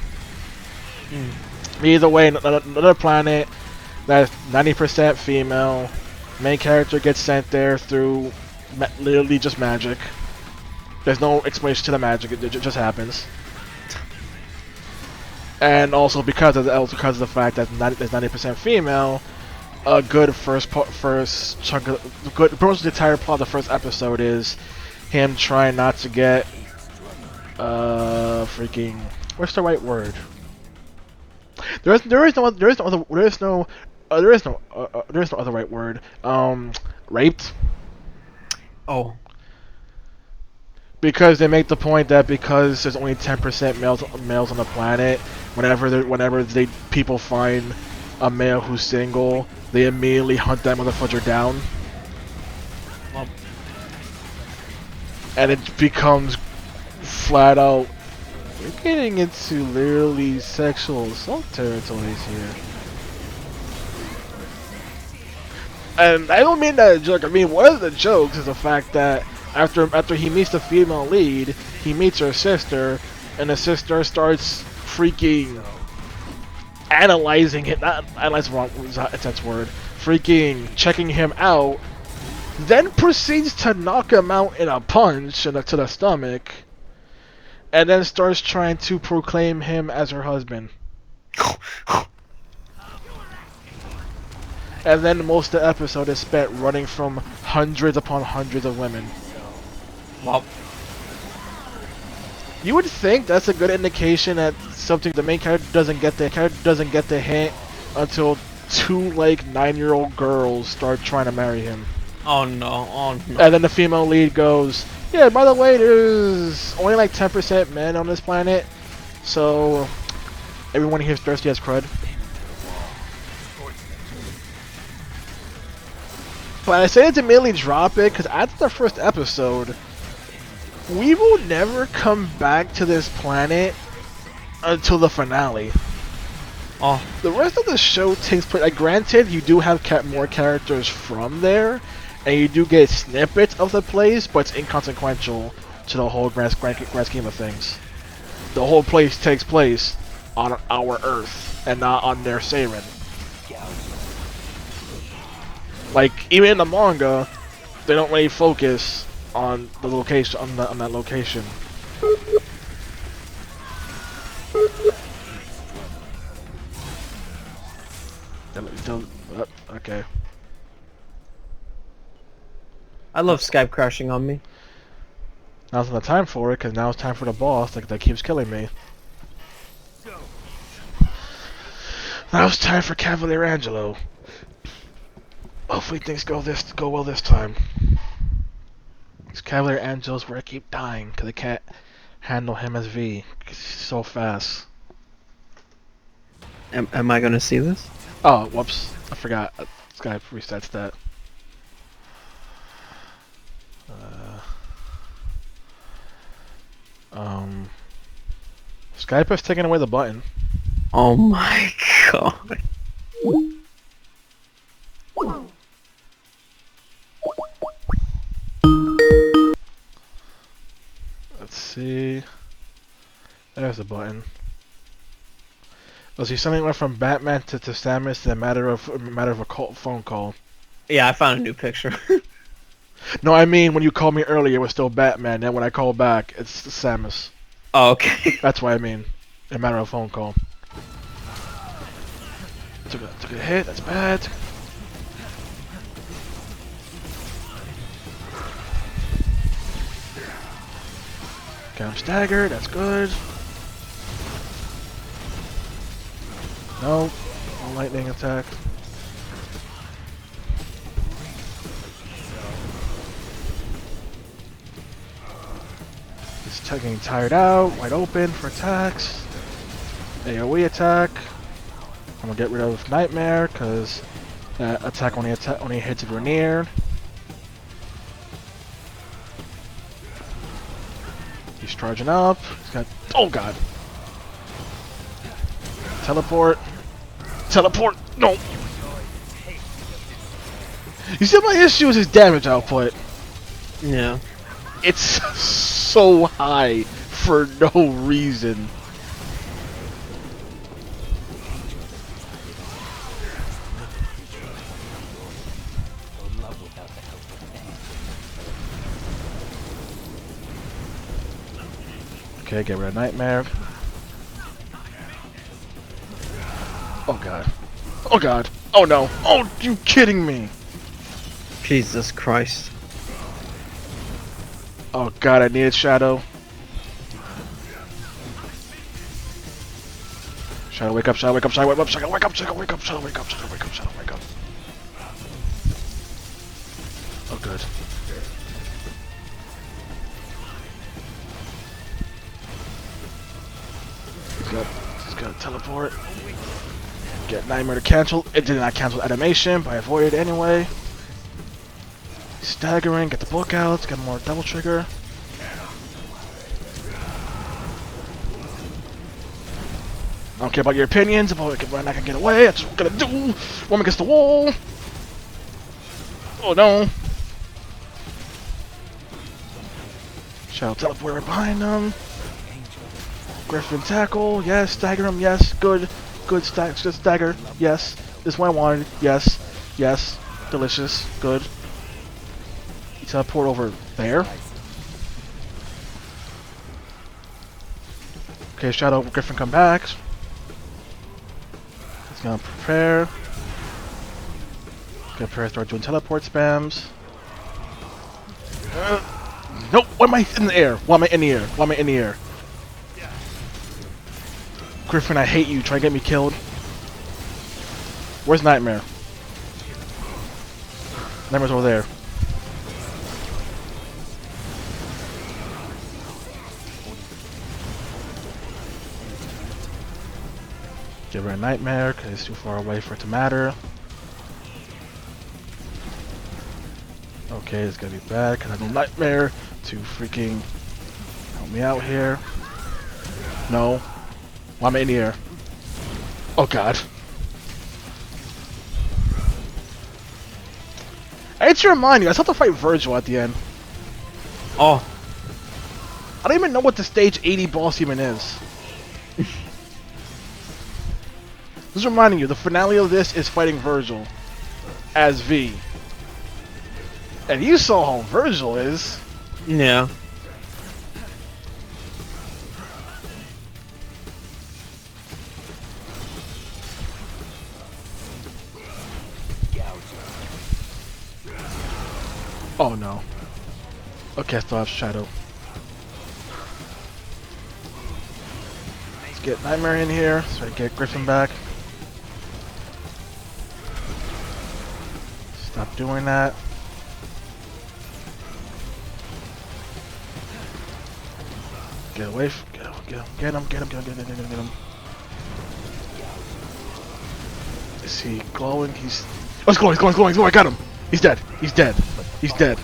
Either way, another planet that's 90% female. Main character gets sent there through literally just magic. There's no explanation to the magic; it just happens. And also because of the fact that there's 90% female, a good first chunk of pretty much the entire plot of the first episode is him trying not to get freaking, what's the right word? There is no other right word. Raped. Oh. Because they make the point that because there's only 10% males on the planet, whenever people find a male who's single, they immediately hunt that motherfucker down. Well. And it becomes flat out, we're getting into literally sexual assault territories here. And I don't mean that as a joke. I mean, one of the jokes is the fact that after he meets the female lead, he meets her sister, and the sister starts freaking analyzing it. Not analyzing, wrong, intense word. Freaking checking him out, then proceeds to knock him out in a punch to the stomach, and then starts trying to proclaim him as her husband. And then most of the episode is spent running from hundreds upon hundreds of women. Well, you would think that's a good indication that the main character doesn't get the hint until two like 9-year-old girls start trying to marry him. oh no, oh no. And then the female lead goes, yeah, by the way, there's only like 10% men on this planet, so Everyone here is thirsty as crud. But I say to immediately drop it because after the first episode, we will never come back to this planet until the finale. Oh, The rest of the show takes place. Like, granted, you do have more characters from there, and you do get snippets of the place, but it's inconsequential to the whole grand scheme of things. The whole place takes place on our Earth and not on their Saren. Like, even in the manga, they don't really focus on the location, on that location. Okay. I love Skype crashing on me. Now's not the time for it, because now it's time for the boss that keeps killing me. Now it's time for Cavalier Angelo. Hopefully things go well this time. Because Cavalier Angelo's where I keep dying, because I can't handle him as V, because he's so fast. Am I gonna see this? Oh, whoops. I forgot. Skype resets that. Skype has taken away the button. Oh my god. Let's see. There's the button. Oh, so something went from Batman to Samus in a matter of a phone call. Yeah, I found a new picture. No, I mean when you called me earlier, it was still Batman. Then when I call back, it's Samus. Oh, okay. That's what I mean. In a matter of phone call. Took a hit. That's bad. Okay, I'm staggered. That's good. No lightning attack. He's getting tired out, wide open for attacks. AoE attack. I'm gonna get rid of Nightmare because that attack only hits if we're near. He's charging up. He's got, oh god. Teleport. Teleport. No. You see my issue is his damage output. Yeah. It's so high for no reason. Okay, get rid of Nightmare. Oh god. Oh god. Oh no. Oh, you kidding me? Jesus Christ. Oh god, I needed Shadow. Shadow, wake up, Shadow, wake up, Shadow, wake up, Shadow, wake up, Shadow, wake up, Shadow, wake up, Shadow, wake up, Shadow, wake up. Oh good. He's got to teleport. Get Nightmare to cancel. It did not cancel animation, but I avoided it anyway. Staggering, get the book out, get more double trigger. I don't care about your opinions about when I can get away. That's what I'm gonna do. Woman against the wall. Oh no. Shadow teleport right behind them. Griffin tackle, yes. Stagger him, yes. Good stagger, yes. This is what I wanted, yes. Yes. Delicious, good. Teleport over there. Okay, Shadow Griffin come back. He's gonna prepare. Start doing teleport spams. Nope, why am I in the air? Why am I in the air? Why am I in the air? Griffin, I hate you. Try to get me killed. Where's Nightmare? Nightmare's over there. Get rid of Nightmare, because it's too far away for it to matter. Okay, it's gonna be bad, because I need Nightmare to freaking help me out here. No. I'm in here. Oh god. I hate to remind you, I still have to fight Virgil at the end. Oh. I don't even know what the stage 80 boss even is. Just reminding you, the finale of this is fighting Virgil as V. And you saw how Virgil is. Yeah. Oh no. Okay, I still have Shadow. Let's get Nightmare in here so I get Griffin back. Stop doing that. Get away from get him. Is he glowing? He's glowing, I got him! He's dead. He's dead.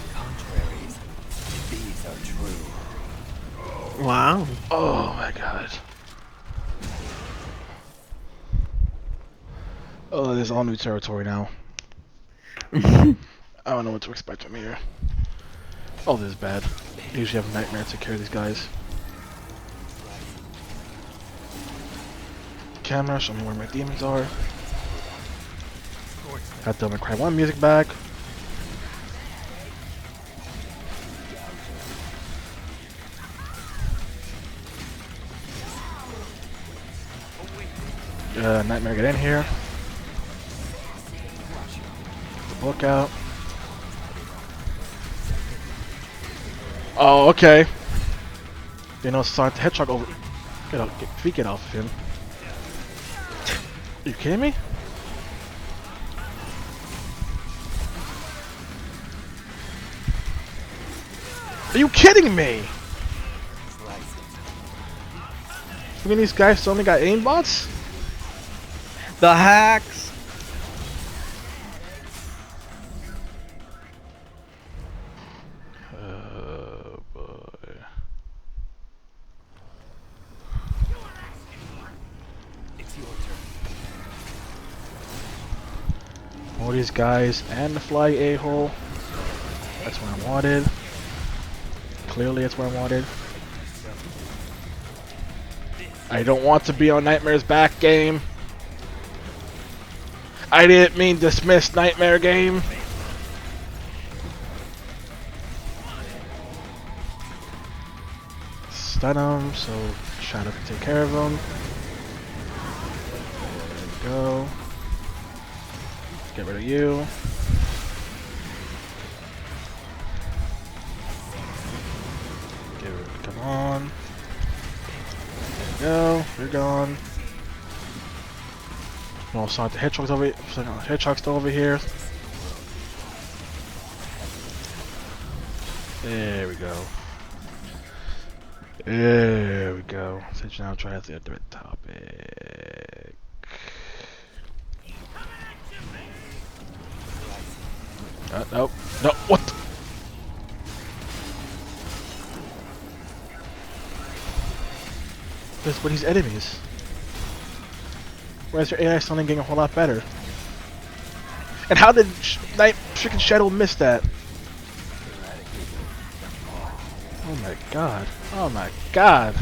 Wow. Oh my god. Oh, there's all new territory now. I don't know what to expect from here. Oh, this is bad. I usually have Nightmare to take care of these guys. Camera, show me where my demons are. Got Devil May Cry 1 music back. Nightmare, get in here. Get the book out. Oh, okay. You know, Sonic the Hedgehog over. Get off of him. Are you kidding me? Are you kidding me? Look at these guys still only got aimbots? The hacks. Oh boy. It's your turn. All these guys and the fly a-hole. That's what I wanted. Clearly that's what I wanted. I don't want to be on Nightmare's back game. I didn't mean dismiss Nightmare game. Stun him, so Shadow can take care of him. There we go. Get rid of you. Come on. There we go. You're gone. No, Sonic the Hedgehog's over here. Hedgehog's still over here. There we go. There we go. Since now try the other topic. Nope. No, what? That's what these enemies. Why is your AI suddenly getting a whole lot better? And how did freaking Shadow miss that? Oh my god. Oh my god.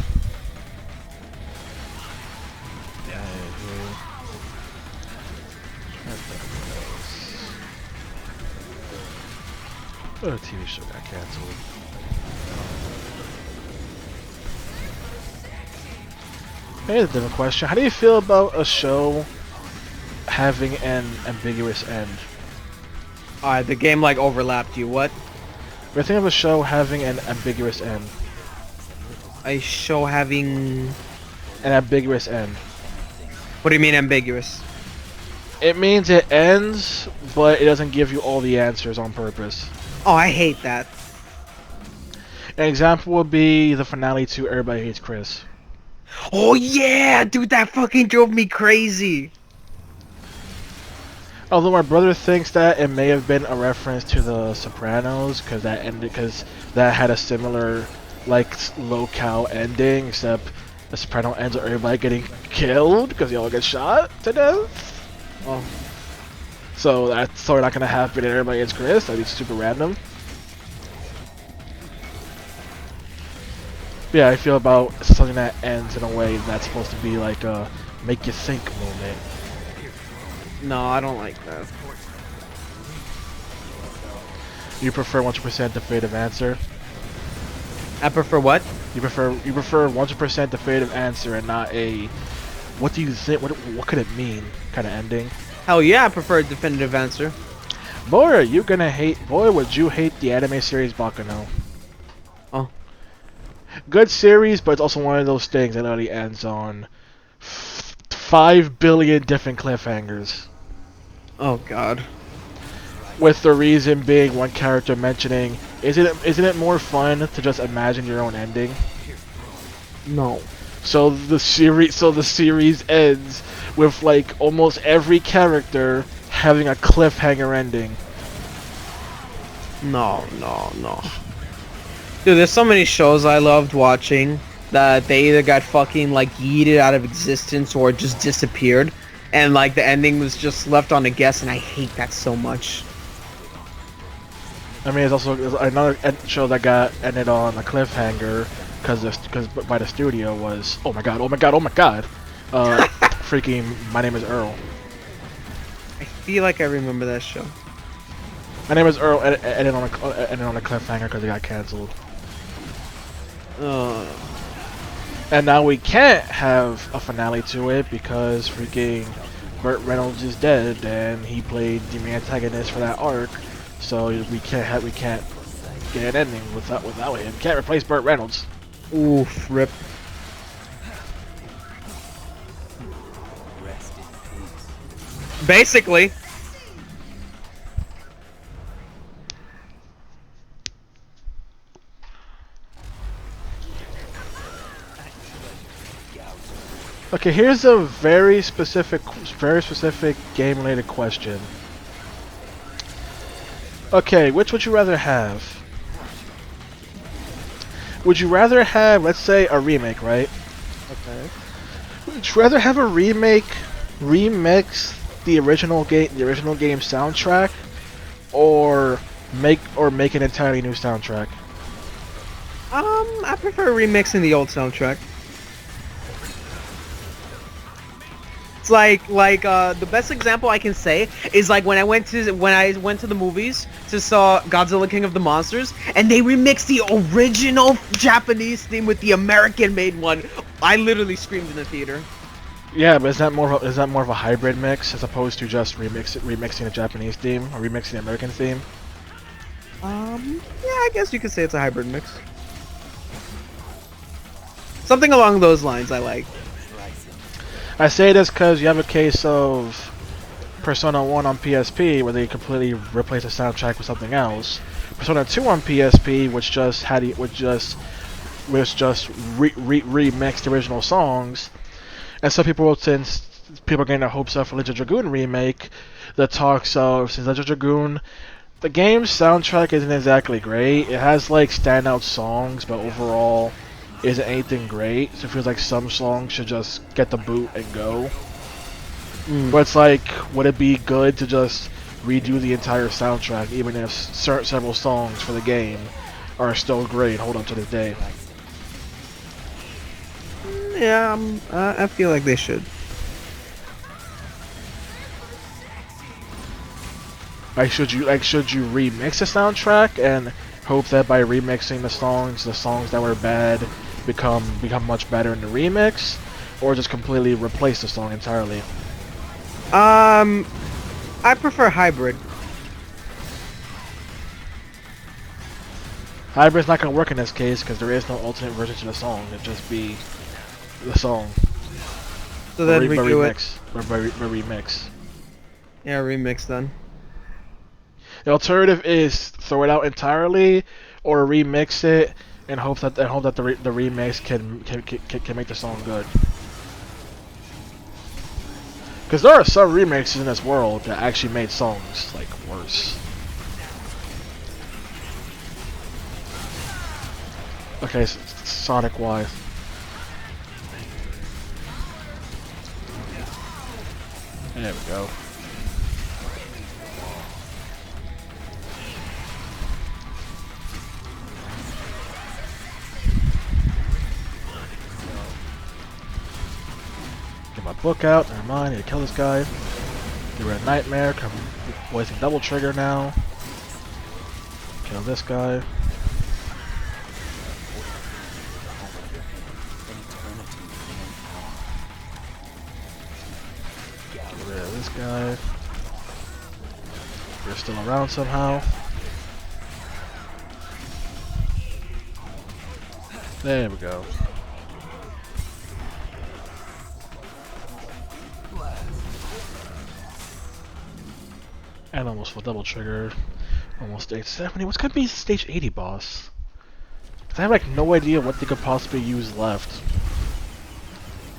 Oh, the TV show got cancelled. Here's a different question. How do you feel about a show having an ambiguous end? Alright, the game like overlapped you. What? We're thinking of a show having an ambiguous end. A show having... An ambiguous end. What do you mean ambiguous? It means it ends, but it doesn't give you all the answers on purpose. Oh, I hate that. An example would be the finale to Everybody Hates Chris. Oh yeah, dude, that fucking drove me crazy. Although my brother thinks that it may have been a reference to The Sopranos, because that had a similar, like, low-cal ending, except The Soprano ends with everybody getting killed because they all get shot to death. Oh, So that's sort of not gonna happen and everybody gets Chris. That'd be super random. Yeah, I feel about something that ends in a way that's supposed to be like a make you think moment. no, I don't like that. You prefer 100% definitive answer? I prefer what? You prefer 100% definitive answer and not a what do you think, what could it mean kind of ending? Hell yeah, I prefer a definitive answer. Boy, are you gonna hate, boy, would you hate the anime series Baccano. Oh, Good series, but it's also one of those things that only ends on 5 billion different cliffhangers. oh god. With the reason being one character mentioning, isn't it more fun to just imagine your own ending? No. So the series ends with like almost every character having a cliffhanger ending. No, no, no. Dude, there's so many shows I loved watching that they either got fucking like yeeted out of existence or just disappeared, and like the ending was just left on a guess, and I hate that so much. I mean, it's also another show that got ended on a cliffhanger because by the studio was oh my god, oh my god, oh my god, freaking My Name is Earl. I feel like I remember that show. My Name is Earl ended on a cliffhanger because it got canceled. Uh, And now we can't have a finale to it because freaking Burt Reynolds is dead and he played the main antagonist for that arc. So we can't get an ending without him. Can't replace Burt Reynolds. oof, rip. Basically. Okay, here's a very specific game-related question. Okay, which would you rather have? Would you rather have, let's say, a remake, right? Okay. Would you rather have a remix the original game soundtrack, or make an entirely new soundtrack? I prefer remixing the old soundtrack. It's like the best example I can say is like when I went to the movies to saw Godzilla King of the Monsters, and they remixed the original Japanese theme with the American made one. I literally screamed in the theater. Yeah, but is that more of a hybrid mix as opposed to just remixing the Japanese theme or remixing the American theme? Yeah, I guess you could say it's a hybrid mix. Something along those lines I like. I say this because you have a case of Persona 1 on PSP where they completely replaced the soundtrack with something else. Persona 2 on PSP, which just remixed the original songs, and some people, since people are getting their hopes up for Legend of Dragoon remake, the talks of since Legend of Dragoon, the game's soundtrack isn't exactly great. It has like standout songs, but overall isn't anything great. So it feels like some songs should just get the boot and go. But it's like, would it be good to just redo the entire soundtrack, even if several songs for the game are still great, hold up to this day? Yeah, I feel like they should. Should you remix the soundtrack and hope that by remixing the songs that were bad become much better in the remix, or just completely replace the song entirely? I prefer hybrid. Hybrid's not gonna work in this case because there is no alternate version to the song. It'd just be the song. So then we do it. Remix. Yeah, remix then. The alternative is throw it out entirely, or remix it and hope that the remix can make the song good. Because there are some remixes in this world that actually made songs like worse. Okay, Sonic wise. There we go. Get my book out. Never mind. I need to kill this guy. Get rid of Nightmare. Come wasting double trigger now. Kill this guy. Get rid of this guy. You're still around somehow. There we go. And almost full double trigger. Almost stage 70. What's gonna be stage 80 boss? 'Cause I have like no idea what they could possibly use left.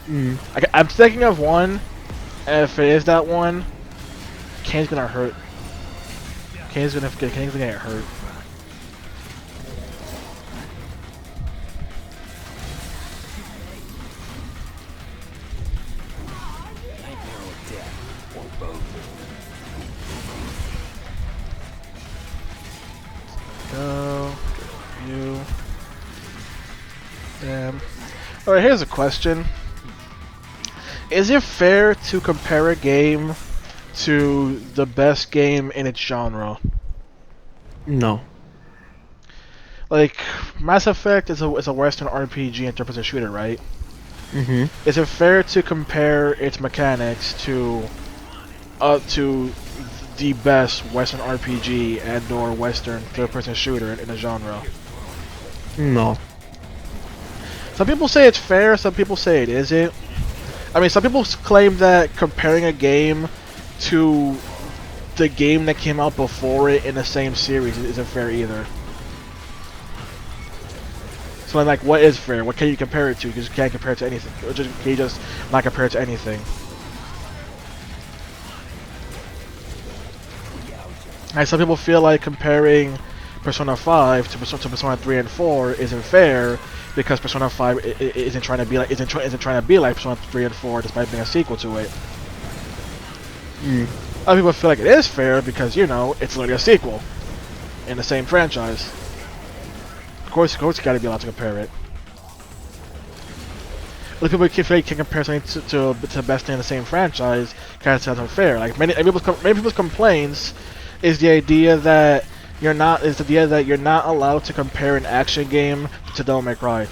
I'm thinking of one. And if it is that one, Kane's gonna hurt. Kane's gonna get hurt. Go. Get you. Damn. Alright, here's a question. Is it fair to compare a game to the best game in its genre? No. Like, Mass Effect is a Western RPG and third-person shooter, right? Mm-hmm. Is it fair to compare its mechanics to the best Western RPG and/or Western third-person shooter in the genre? No. Some people say it's fair. Some people say it isn't. I mean, some people claim that comparing a game to the game that came out before it in the same series isn't fair either. So like, what is fair? What can you compare it to? Because you can't compare it to anything. Or just, can you just not compare it to anything? And some people feel like comparing Persona 5 to Persona 3 and 4 isn't fair because Persona 5 isn't trying to be like Persona 3 and 4 despite being a sequel to it. Other people feel like it is fair because, you know, it's literally a sequel in the same franchise. Of course, you gotta be allowed to compare it. Other people can compare something to the best thing in the same franchise. Kind of sounds unfair. Like many people's complaints is the idea that you're not allowed to compare an action game to Devil May Cry.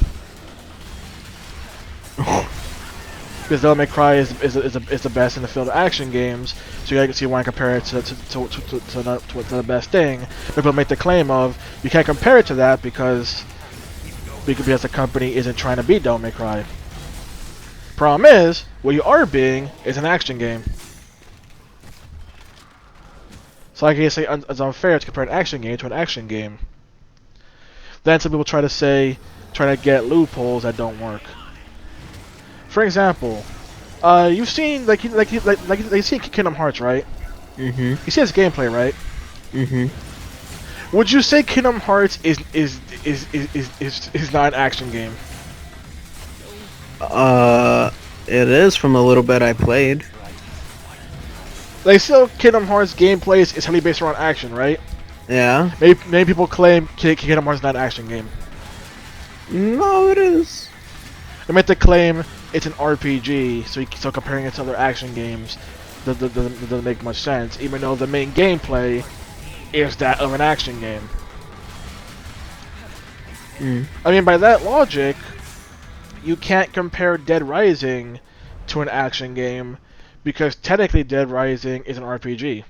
Because Devil May Cry is the best in the field of action games, so you want to compare it to the best thing. People make the claim of you can't compare it to that because the company isn't trying to beat Devil May Cry. Problem is, what you are being is an action game. So I can say it's unfair to compare an action game to an action game. Then some people try to get loopholes that don't work. For example, you've seen like you see Kingdom Hearts, right? Mm-hmm. You see its gameplay, right? Mm-hmm. Would you say Kingdom Hearts is not an action game? It is from a little bit I played. Like, still, Kingdom Hearts gameplay is heavily based around action, right? Yeah. Many people claim Kingdom Hearts is not an action game. No, it is. They meant to claim it's an RPG, so comparing it to other action games doesn't make much sense, even though the main gameplay is that of an action game. I mean, by that logic, you can't compare Dead Rising to an action game, because technically Dead Rising is an RPG.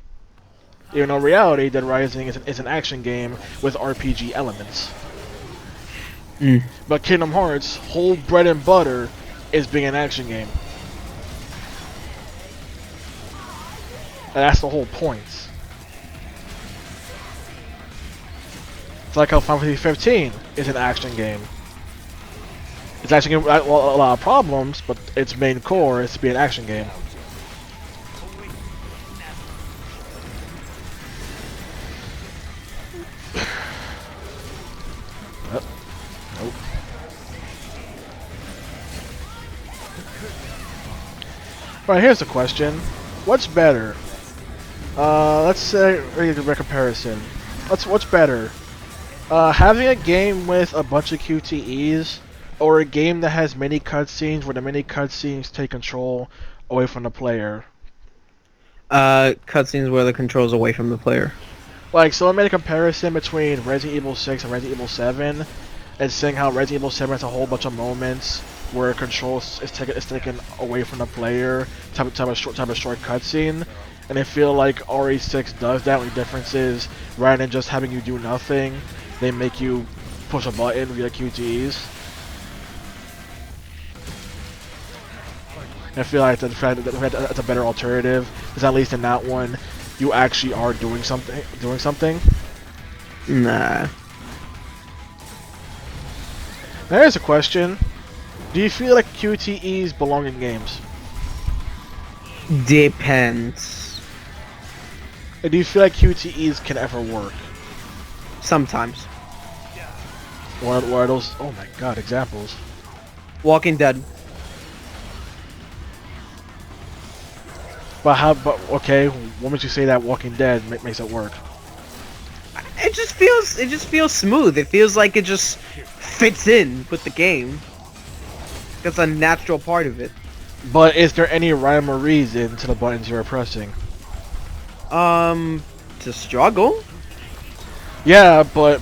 Even though in reality, Dead Rising is an action game with RPG elements. But Kingdom Hearts' whole bread and butter is being an action game. And that's the whole point. It's like how Final Fantasy 15 is an action game. It's actually a lot of problems, but its main core is to be an action game. Nope. Alright, here's the question. What's better? Let's say a comparison. What's better? Having a game with a bunch of QTEs, or a game that has many cutscenes where the many cutscenes take control away from the player? Cutscenes where the control's away from the player. Like, so I made a comparison between Resident Evil 6 and Resident Evil 7, and saying how Resident Evil 7 has a whole bunch of moments where control is taken away from the player, type of short cutscene, and I feel like RE6 does that. The difference is, rather than just having you do nothing, they make you push a button via QTEs. And I feel like that's a better alternative, because at least in that one, you actually are doing something. Nah. Now here's a question. Do you feel like QTEs belong in games? Depends. And do you feel like QTEs can ever work? Sometimes. What are those? Oh my god, examples. Walking Dead. But okay, what makes you say that Walking Dead makes it work? It just feels smooth. It feels like it just fits in with the game. It's a natural part of it. But is there any rhyme or reason to the buttons you're pressing? To struggle? Yeah, but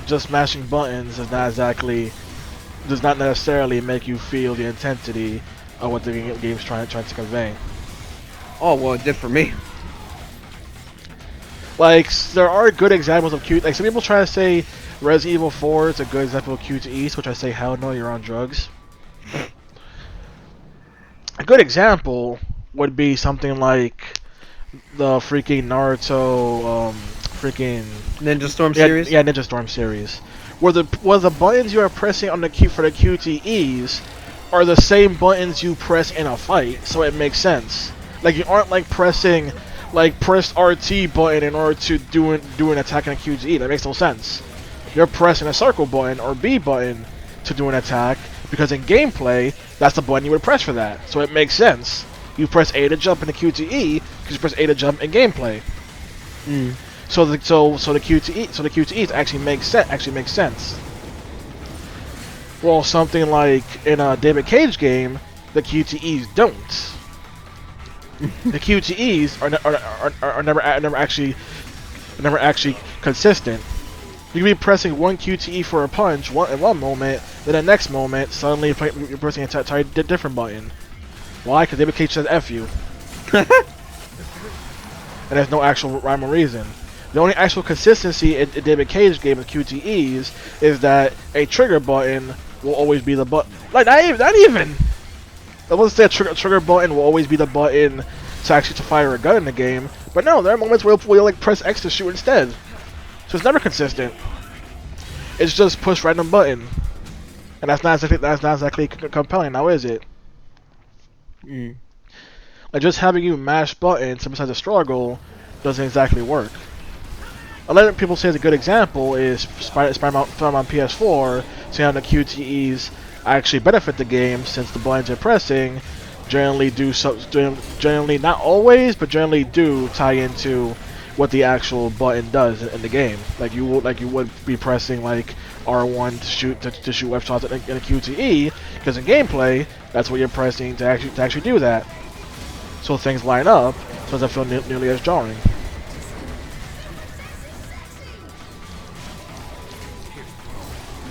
just mashing buttons does not necessarily make you feel the intensity of what the game's trying to convey. Oh, well, it did for me. Like, there are good examples of like, some people try to say Resident Evil 4 is a good example of QTEs, which I say, hell no, you're on drugs. A good example would be something like the freaking Naruto, freaking Ninja Storm series? Yeah, Ninja Storm series. Where the buttons you are pressing on the key for the QTEs are the same buttons you press in a fight, so it makes sense. Like, you aren't like pressing, like, press RT button in order to do an attack in a QTE. That makes no sense. You're pressing a circle button or B button to do an attack, because in gameplay, that's the button you would press for that. So it makes sense. You press A to jump in the QTE, because you press A to jump in gameplay. So the QTEs actually make sense. Well, something like in a David Cage game, the QTEs don't. The QTEs are never actually consistent. You can be pressing one QTE for a punch in one moment, then the next moment suddenly you're pressing an entirely different button. Why? Because David Cage says F you. And there's no actual rhyme or reason. The only actual consistency in David Cage game with QTEs is that a trigger button will always be the button. Like, not even. I was say a trigger button will always be the button to fire a gun in the game, but no, there are moments where you'll like press X to shoot instead. So it's never consistent. It's just push random button, and that's not exactly compelling, now is it? Like, just having you mash buttons besides a struggle doesn't exactly work. A lot of people say is a good example is Spider-Man on PS4, saying how the QTEs actually benefit the game since the buttons you're pressing generally not always, but generally do tie into what the actual button does in the game. Like you would be pressing like R1 to shoot web shots in a QTE, because in gameplay that's what you're pressing to actually do that. So things line up, so it doesn't feel nearly as jarring.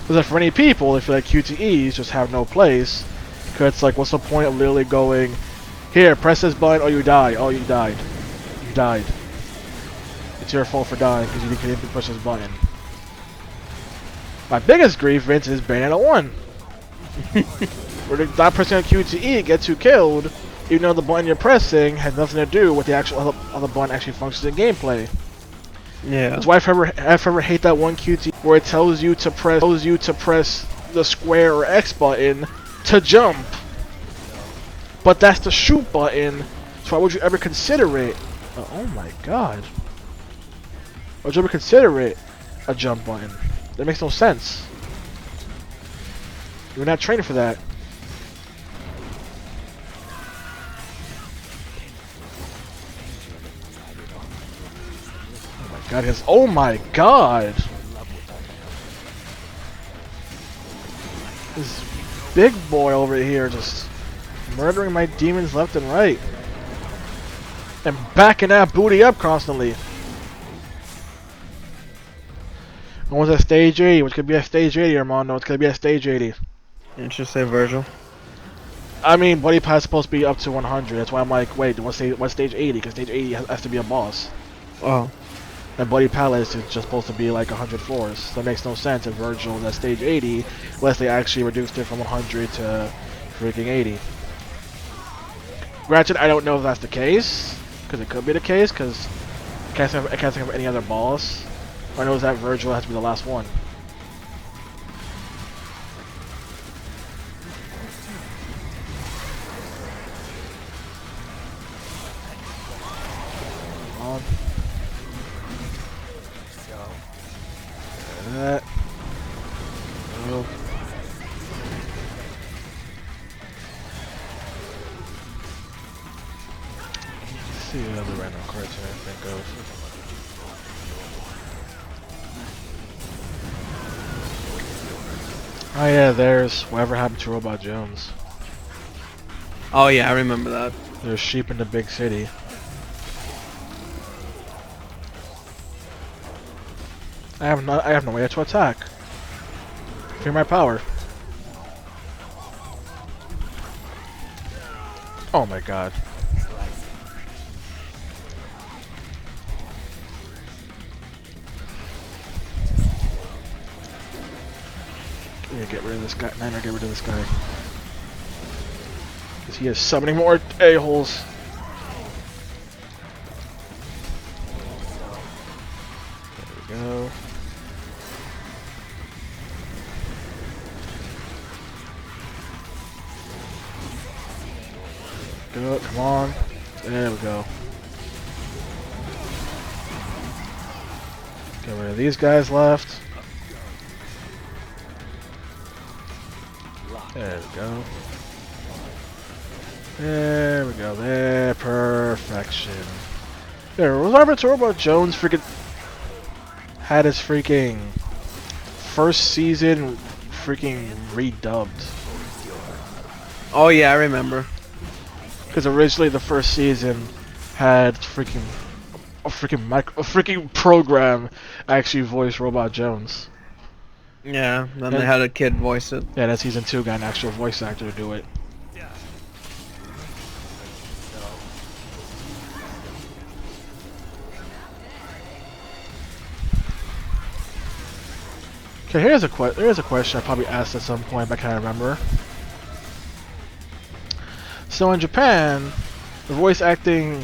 Because for many people, they feel like QTEs just have no place. Because it's like, what's the point of literally going, here, press this button, oh you die, oh you died. You died. It's your fault for dying because you didn't push this button. My biggest grievance is Bayonetta 1. Where they're not pressing a QTE, gets you killed, even though the button you're pressing has nothing to do with the actual how the button actually functions in gameplay. Yeah. That's why I forever hate that one QT where it tells you to press the square or X button to jump. But that's the shoot button, so why would you ever consider it? Oh my god. Why would you ever consider it a jump button? That makes no sense. You're not trained for that. Oh my god, oh my god! This big boy over here just murdering my demons left and right. And backing that booty up constantly. And what's at stage 80? Which could be at stage 80, Armando. It's gonna be at stage 80. It should say Virgil. I mean, Buddy Pat's supposed to be up to 100. That's why I'm like, wait, what's stage 80? Because stage 80 has to be a boss. Oh. And Buddy Palace is just supposed to be like 100 floors. So that makes no sense if Virgil is at stage 80, unless they actually reduced it from 100 to freaking 80. Granted, I don't know if that's the case, because it could be the case, because I can't think of any other boss. All I know is that Virgil has to be the last one. Come on. That. Oh. Let's see what other random cards I think of. Oh yeah, there's whatever happened to Robot Jones. Oh yeah, I remember that. There's sheep in the big city. I have no way to attack. Fear my power. Oh my god. Yeah, get rid of this guy. Niner, get rid of this guy. Because he is summoning more a-holes. There we go. Go, come on. There we go. Get rid of these guys left. There we go. There we go. There, perfection. There, was Robot Jones freaking had his freaking first season freaking redubbed. Oh yeah, I remember. Because originally the first season had a freaking program actually voice Robot Jones. Yeah, then they had a kid voice it. Yeah, that season 2 got an actual voice actor to do it. Okay, here's a question I probably asked at some point, but I can't remember. So in Japan, the voice acting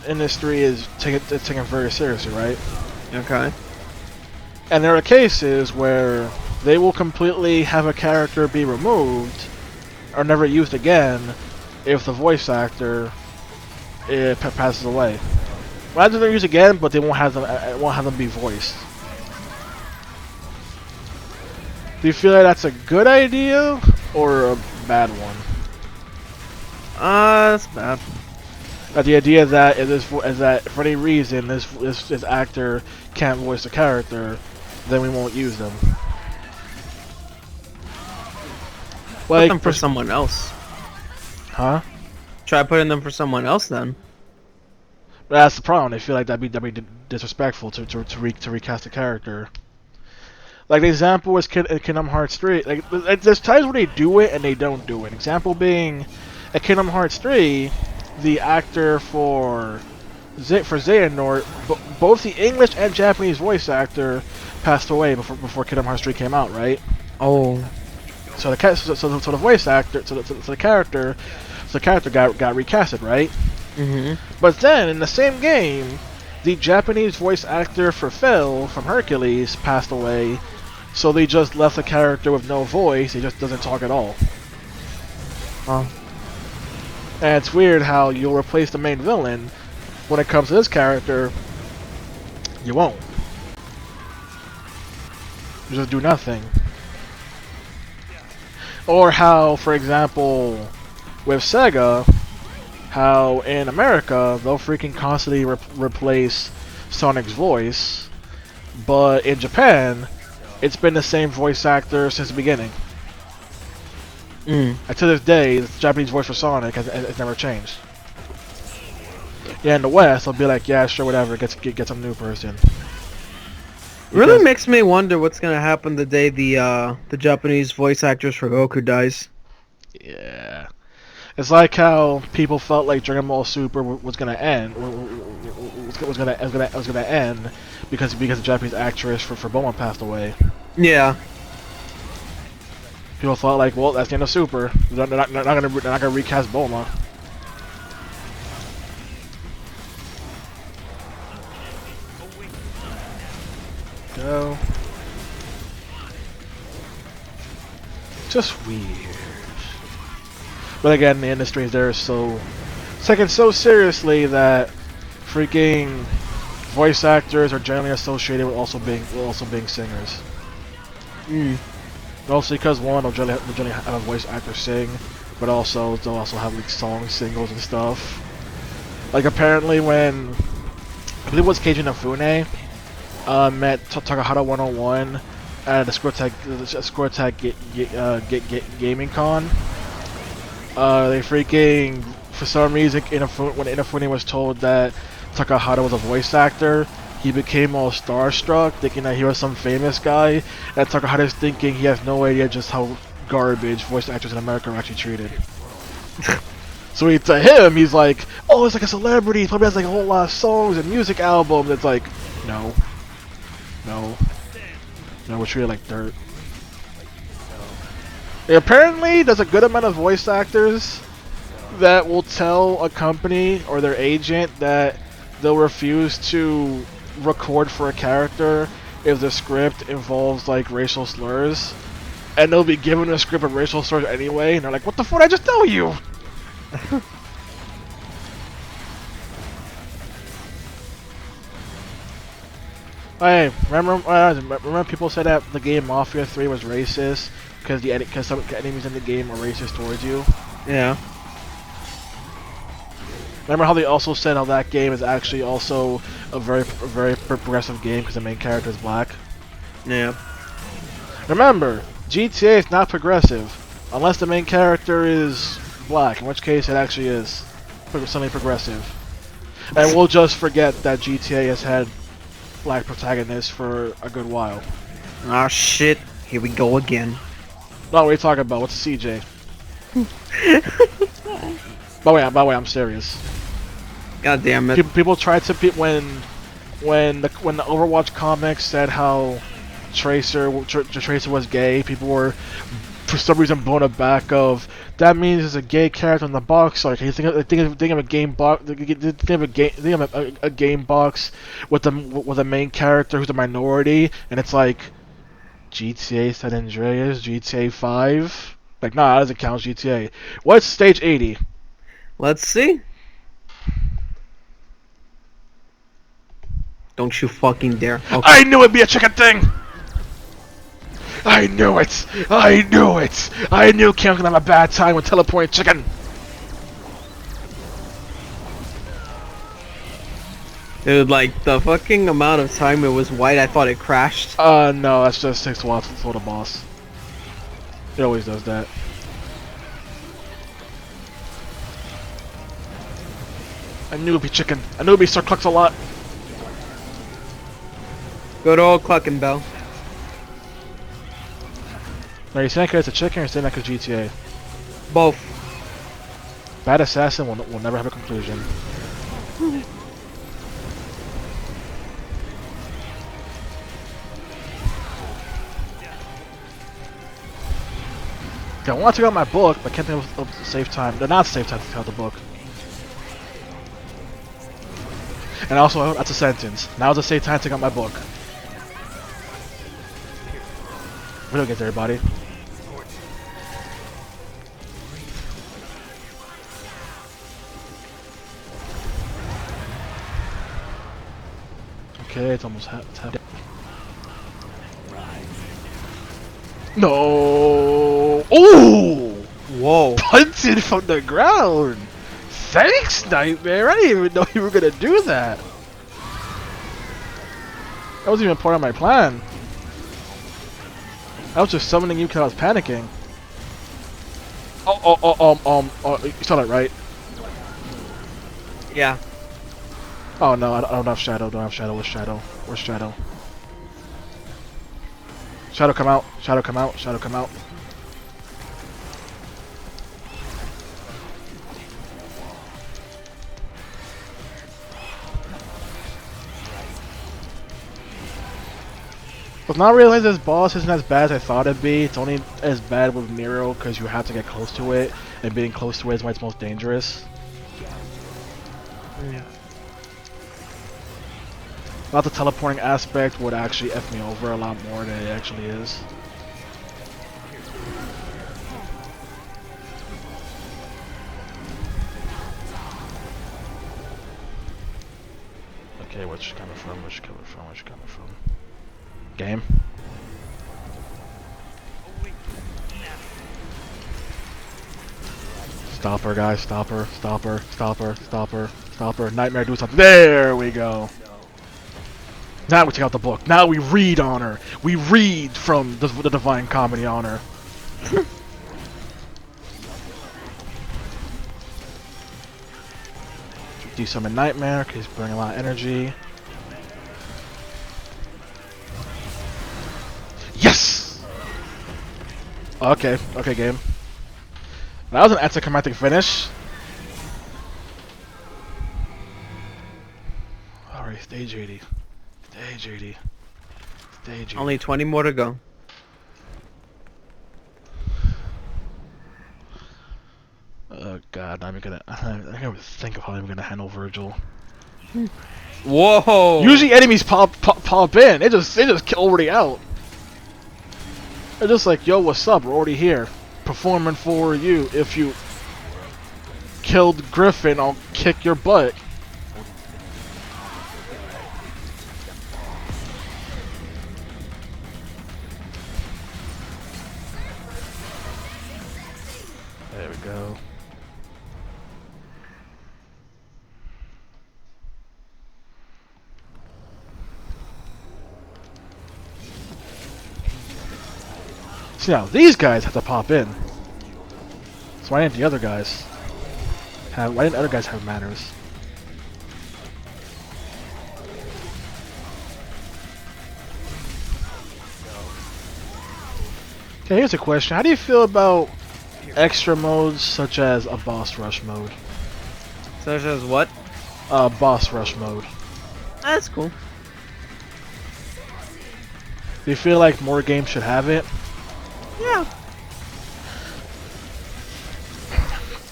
industry is taken very seriously, right? Okay. And there are cases where they will completely have a character be removed or never used again if the voice actor passes away. Well, they're used again, but they won't have them be voiced. Do you feel like that's a good idea or a bad one? That's bad. The idea that is that for any reason this actor can't voice the character, then we won't use them. Put them for someone else. Huh? Try putting them for someone else then. But that's the problem. They feel like that'd be disrespectful to recast the character. Like the example is Kingdom Hearts 3. Like there's times where they do it and they don't do it. Example being, at Kingdom Hearts 3, the actor for Xehanort, both the English and Japanese voice actor passed away before Kingdom Hearts 3 came out, right? Oh. So the voice actor, so the character got recasted, right? Mhm. But then in the same game, the Japanese voice actor for Phil from Hercules passed away, so they just left the character with no voice. He just doesn't talk at all. Oh. And it's weird how you'll replace the main villain. When it comes to this character, you won't. You just do nothing. Or how, for example, with Sega, how in America they'll freaking constantly replace Sonic's voice, but in Japan, it's been the same voice actor since the beginning. And to this day, the Japanese voice for Sonic has never changed. Yeah, in the West, they'll be like, yeah, sure, whatever, get some new person. Really makes me wonder what's gonna happen the day the Japanese voice actress for Goku dies. Yeah. It's like how people felt like Dragon Ball Super was gonna end, was gonna end because the Japanese actress for Bulma passed away. Yeah. People thought like, well, that's the end of Super. They're not gonna recast Bulma. Go. Just weird. But again, the industry there is so taken so seriously that freaking voice actors are generally associated with also being singers. Mostly because one, they'll generally have a voice actor sing, but also they'll also have like songs, singles, and stuff. Like apparently when I believe it was Keiji Inafune met Takahata 101 at the Square Tag Gaming Con. They freaking, for some reason, when Inafune was told that Takahata was a voice actor, he became all starstruck, thinking that he was some famous guy, and Takahata's thinking he has no idea just how garbage voice actors in America are actually treated. So to him, he's like, oh, it's like a celebrity, he probably has like a whole lot of songs and music albums. It's like, no, we're treated like dirt. Apparently, there's a good amount of voice actors that will tell a company or their agent that they'll refuse to record for a character if the script involves like racial slurs, and they'll be given a script of racial slurs anyway, and they're like, what the fuck did I just tell you? Hey, remember people said that the game Mafia 3 was racist because some enemies in the game are racist towards you? Yeah. Remember how they also said how that game is actually also a very progressive game because the main character is black? Yeah. Remember, GTA is not progressive unless the main character is black, in which case it actually is something progressive. And we'll just forget that GTA has had black protagonists for a good while. Ah shit, here we go again. No, what are you talking about? What's a CJ? By the way, I'm serious. God damn it. People tried to when the Overwatch comics said how Tracer was gay. People were for some reason blown aback of that means there's a gay character in the box. Like, think of a game box. Think of a game box with a main character who's a minority, and it's like GTA San Andreas, GTA 5. Like, nah, that doesn't count GTA. What's stage 80? Let's see. Don't you fucking dare. Okay. I knew it'd be a chicken thing! I knew it! I knew it! I knew Cam's gonna have a bad time with teleporting chicken! Dude, like, the fucking amount of time it was white, I thought it crashed. No, that's just 6 watts for the boss. It always does that. I knew it'd be chicken. I knew it'd be Sir Clucks a lot. Good old Cluckin' Bell. Are you saying it's a chicken or are you saying that because GTA? Both. Bad Assassin will never have a conclusion. Okay, I want to go on my book, but I can't think of save time. They're not save time to tell the book. And also, that's a sentence. Now's the same time to take out my book. Video games, everybody. Okay, it's almost half. No! Ooh! Whoa. Punted from the ground! Thanks, Nightmare! I didn't even know you were gonna do that! That wasn't even part of my plan. I was just summoning you because I was panicking. You saw that, right? Yeah. Oh no, I don't have Shadow, don't have Shadow. Where's Shadow? Where's Shadow? Shadow come out, Shadow come out, Shadow come out. But now I realize this boss isn't as bad as I thought it'd be. It's only as bad with Nero because you have to get close to it, and being close to it is why it's most dangerous. Yeah. Not the teleporting aspect would actually F me over a lot more than it actually is. Okay, where's she coming from? Where's she coming from? Where's she coming from? Game. Stop her, guys. Stop her. Stop her. Stop her. Stop her. Stop her. Nightmare, do something. There we go. Now we take out the book. Now we read on her. We read from the Divine Comedy on her. Do summon Nightmare because he's burning a lot of energy. Yes! Okay, okay, game. That was an anticlimactic finish. Alright, stage 80. Stage 80. Stage 80. Only 20 more to go. Oh god, I'm gonna think of how I'm gonna handle Virgil. Whoa! Usually enemies pop in. They just already out. They're just like, yo, what's up? We're already here. Performing for you. If you killed Griffin, I'll kick your butt. There we go. See now, these guys have to pop in. So why didn't the other guys have? Why didn't other guys have manners? Okay, here's a question: how do you feel about extra modes such as a boss rush mode? Such as what? Boss rush mode. That's cool. Do you feel like more games should have it? Yeah.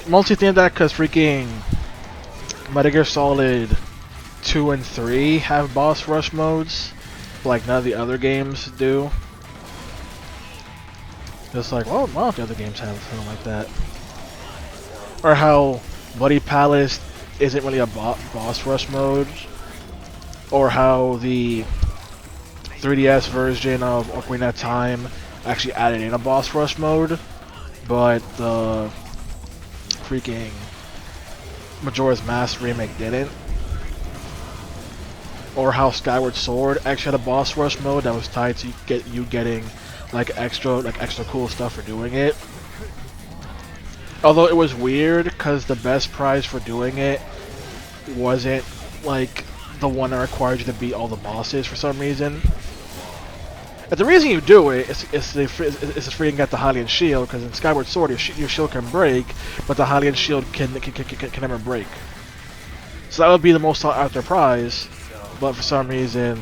Mostly think that because freaking Metal Gear Solid 2 and 3 have boss rush modes, but like none of the other games do. It's like, well, none of the other games have something like that. Or how Bloody Palace isn't really a boss rush mode. Or how the 3DS version of Ocarina of Time actually added in a boss rush mode, but the freaking Majora's Mask remake didn't. Or how Skyward Sword actually had a boss rush mode that was tied to you getting like extra cool stuff for doing it. Although it was weird because the best prize for doing it wasn't like the one that required you to beat all the bosses for some reason. And the reason you do it is to freaking get the Hylian Shield, because in Skyward Sword your shield can break, but the Hylian Shield can never break. So that would be the most sought after prize, but for some reason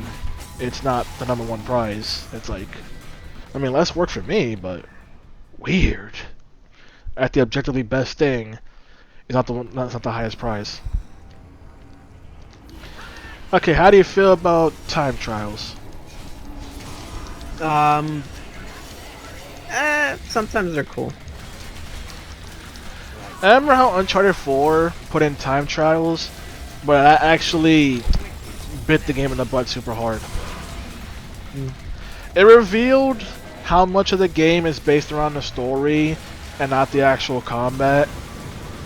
it's not the #1 prize. It's like, I mean, less work for me, but weird. At the objectively best thing is not the highest prize. Okay, how do you feel about time trials? Um, sometimes they're cool. I remember how Uncharted 4 put in time trials, but that actually bit the game in the butt super hard. Mm. It revealed how much of the game is based around the story and not the actual combat.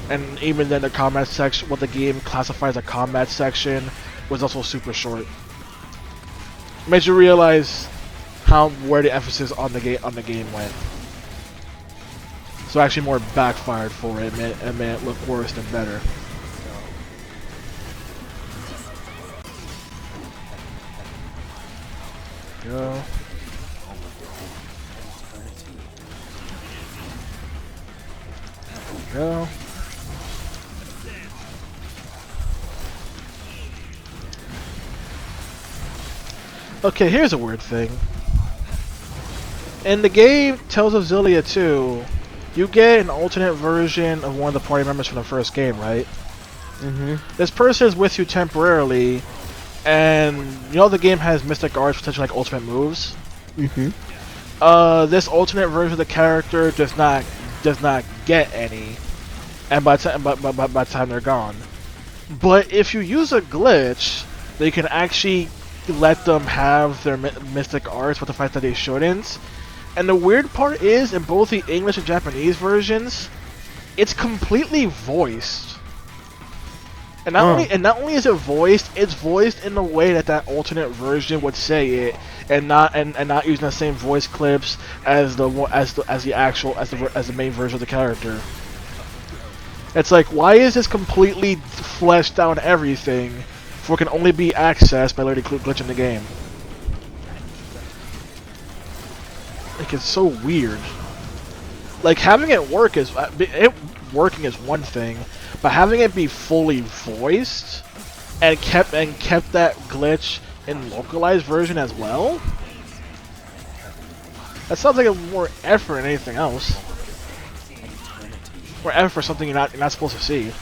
And even then, the combat section, what the game classifies as a combat section, was also super short. Made you realize where the emphasis on the game went. So actually, more backfired for it. It made it look worse than better. Go. Go. Okay, here's a weird thing. In the game Tales of Xillia 2, you get an alternate version of one of the party members from the first game, right? Mm-hmm. This person is with you temporarily, and you know the game has mystic arts, potentially like ultimate moves. Mm-hmm. This alternate version of the character does not get any, and by the time they're gone. But if you use a glitch, they can actually let them have their mystic arts with the fact that they shouldn't. And the weird part is, in both the English and Japanese versions, it's completely voiced. And not only is it voiced, it's voiced in the way that alternate version would say it, and not using the same voice clips as the main version of the character. It's like, why is this completely fleshed out everything, for it can only be accessed by literally glitching the game? Like, it's so weird. Like, having it work is working is one thing, but having it be fully voiced and kept that glitch in localized version as well. That sounds like a more effort than anything else. More effort for something you're not supposed to see.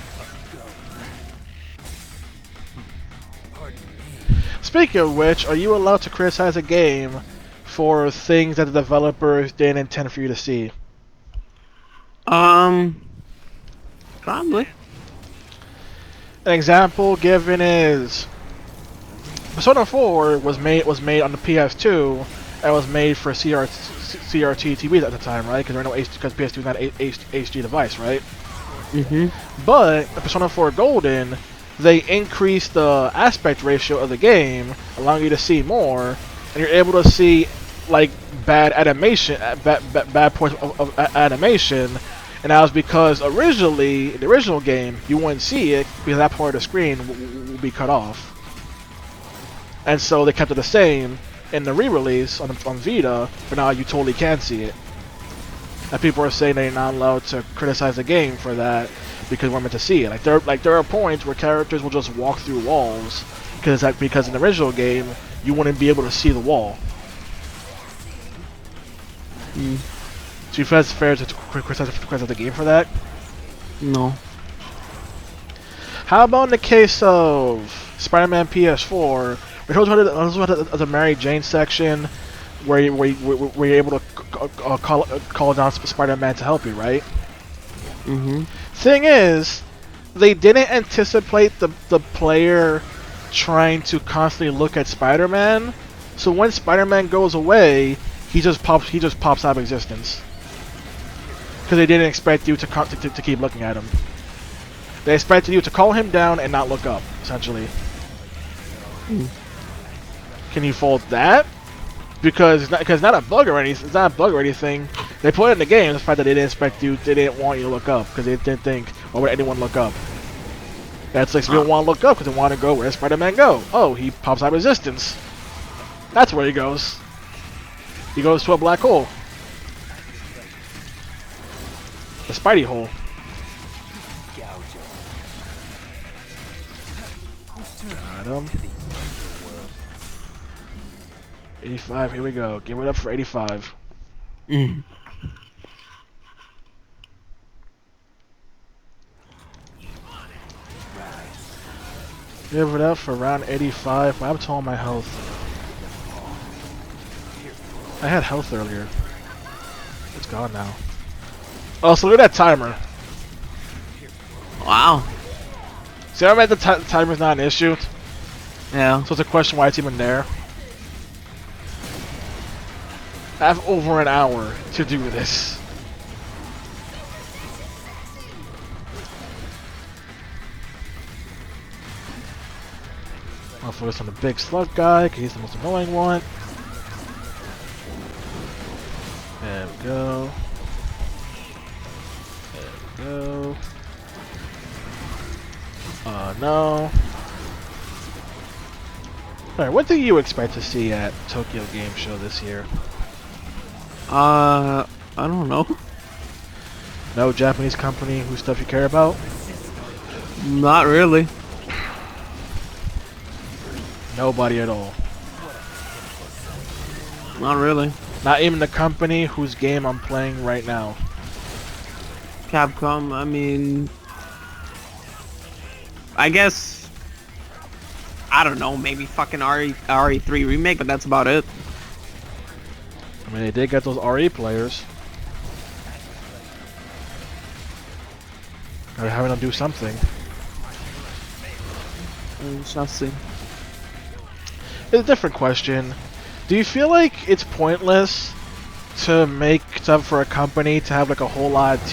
Speaking of which, are you allowed to criticize a game for things that the developers didn't intend for you to see? Probably. An example given is Persona 4 was made on the PS2 and was made for CRT TVs at the time, right? Because PS2 is not an HD device, right? Mm-hmm. But in Persona 4 Golden, they increased the aspect ratio of the game, allowing you to see more, and you're able to see like bad animation, bad points of animation. And that was because originally, in the original game, you wouldn't see it because that part of the screen would be cut off. And so they kept it the same in the re-release on Vita, but now you totally can see it. And people are saying they're not allowed to criticize the game for that because we're meant to see it. Like there are points where characters will just walk through walls because in the original game you wouldn't be able to see the wall. Mm. So you feel it's fair to criticize the game for that? No. How about in the case of Spider-Man PS4? We told you about the Mary Jane section where you're able to call down Spider-Man to help you, right? Mm-hmm. Thing is, they didn't anticipate the player trying to constantly look at Spider-Man. So when Spider-Man goes away, he just pops out of existence. Because they didn't expect you to keep looking at him. They expected you to call him down and not look up, essentially. Mm. Can you fault that? Because it's not a bug or anything. It's not a bug or anything. They put it in the game. The fact that they didn't want you to look up because they didn't think, why would anyone look up? That's like, so we don't want to look up because they want to go where does Spider-Man go? Oh, he pops out of existence. That's where he goes. He goes to a black hole. The Spidey hole. Got him. 85, here we go. Give it up for 85. Mm. Give it up for round 85. I'm told my health. I had health earlier. It's gone now. Oh, so look at that timer. Wow. See, I bet the timer's not an issue. Yeah. So it's a question why it's even there. I have over an hour to do this. I'll focus on the big slug guy, because he's the most annoying one. There we go. There we go. No. Alright, what do you expect to see at Tokyo Game Show this year? I don't know. No Japanese company whose stuff you care about? Not really. Nobody at all. Not really. Not even the company whose game I'm playing right now. Capcom, I mean... I guess... I don't know, maybe fucking RE3 remake, but that's about it. I mean, they did get those RE players. Gotta have them do something. We shall see. It's a different question. Do you feel like it's pointless to for a company to have like a whole lot of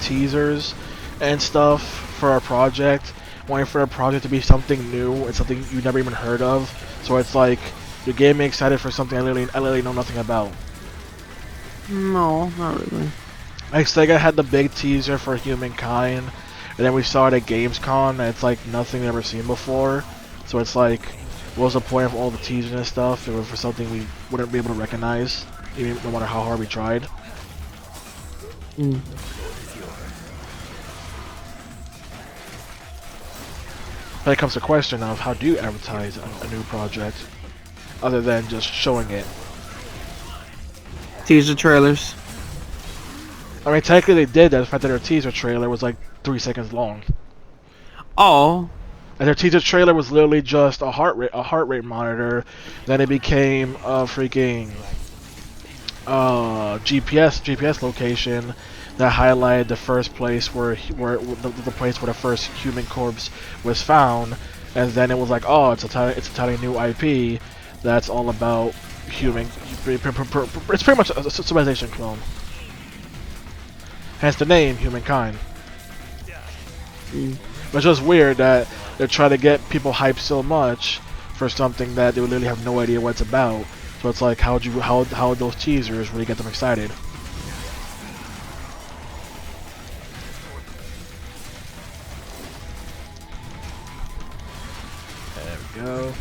teasers, and stuff for a project, wanting for a project to be something new and something you never even heard of? So it's like you're getting me excited for something I literally know nothing about. No, not really. Like Sega had the big teaser for Humankind, and then we saw it at Gamescom, and it's like nothing we've ever seen before. So it's like, what was the point of all the teasers and stuff? It was for something we wouldn't be able to recognize, even no matter how hard we tried. Mm. But it comes to the question of how do you advertise a new project, other than just showing it? Teaser trailers. I mean, technically they did that. The fact that their teaser trailer was like 3 seconds long. Oh. And their teaser trailer was literally just a heart rate monitor. Then it became a freaking GPS location that highlighted the first place where the place where the first human corpse was found. And then it was like, oh, it's a totally new IP that's all about human. It's pretty much a civilization clone. Hence the name Humankind. Mm. But it's just weird that they're trying to get people hyped so much for something that they would literally have no idea what it's about. So it's like, how would those teasers really get them excited? There we go.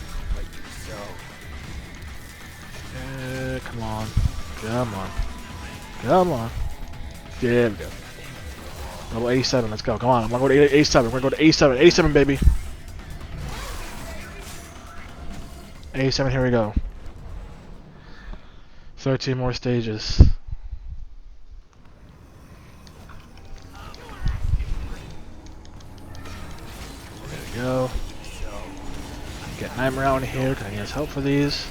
Come on. Come on. Come on. There we go. Level 87, let's go. Come on, I'm gonna go to 87. We're gonna go to 87. 87, baby. 87, here we go. 13 more stages. There we go. Get Nightmare out in here, because I need his help for these.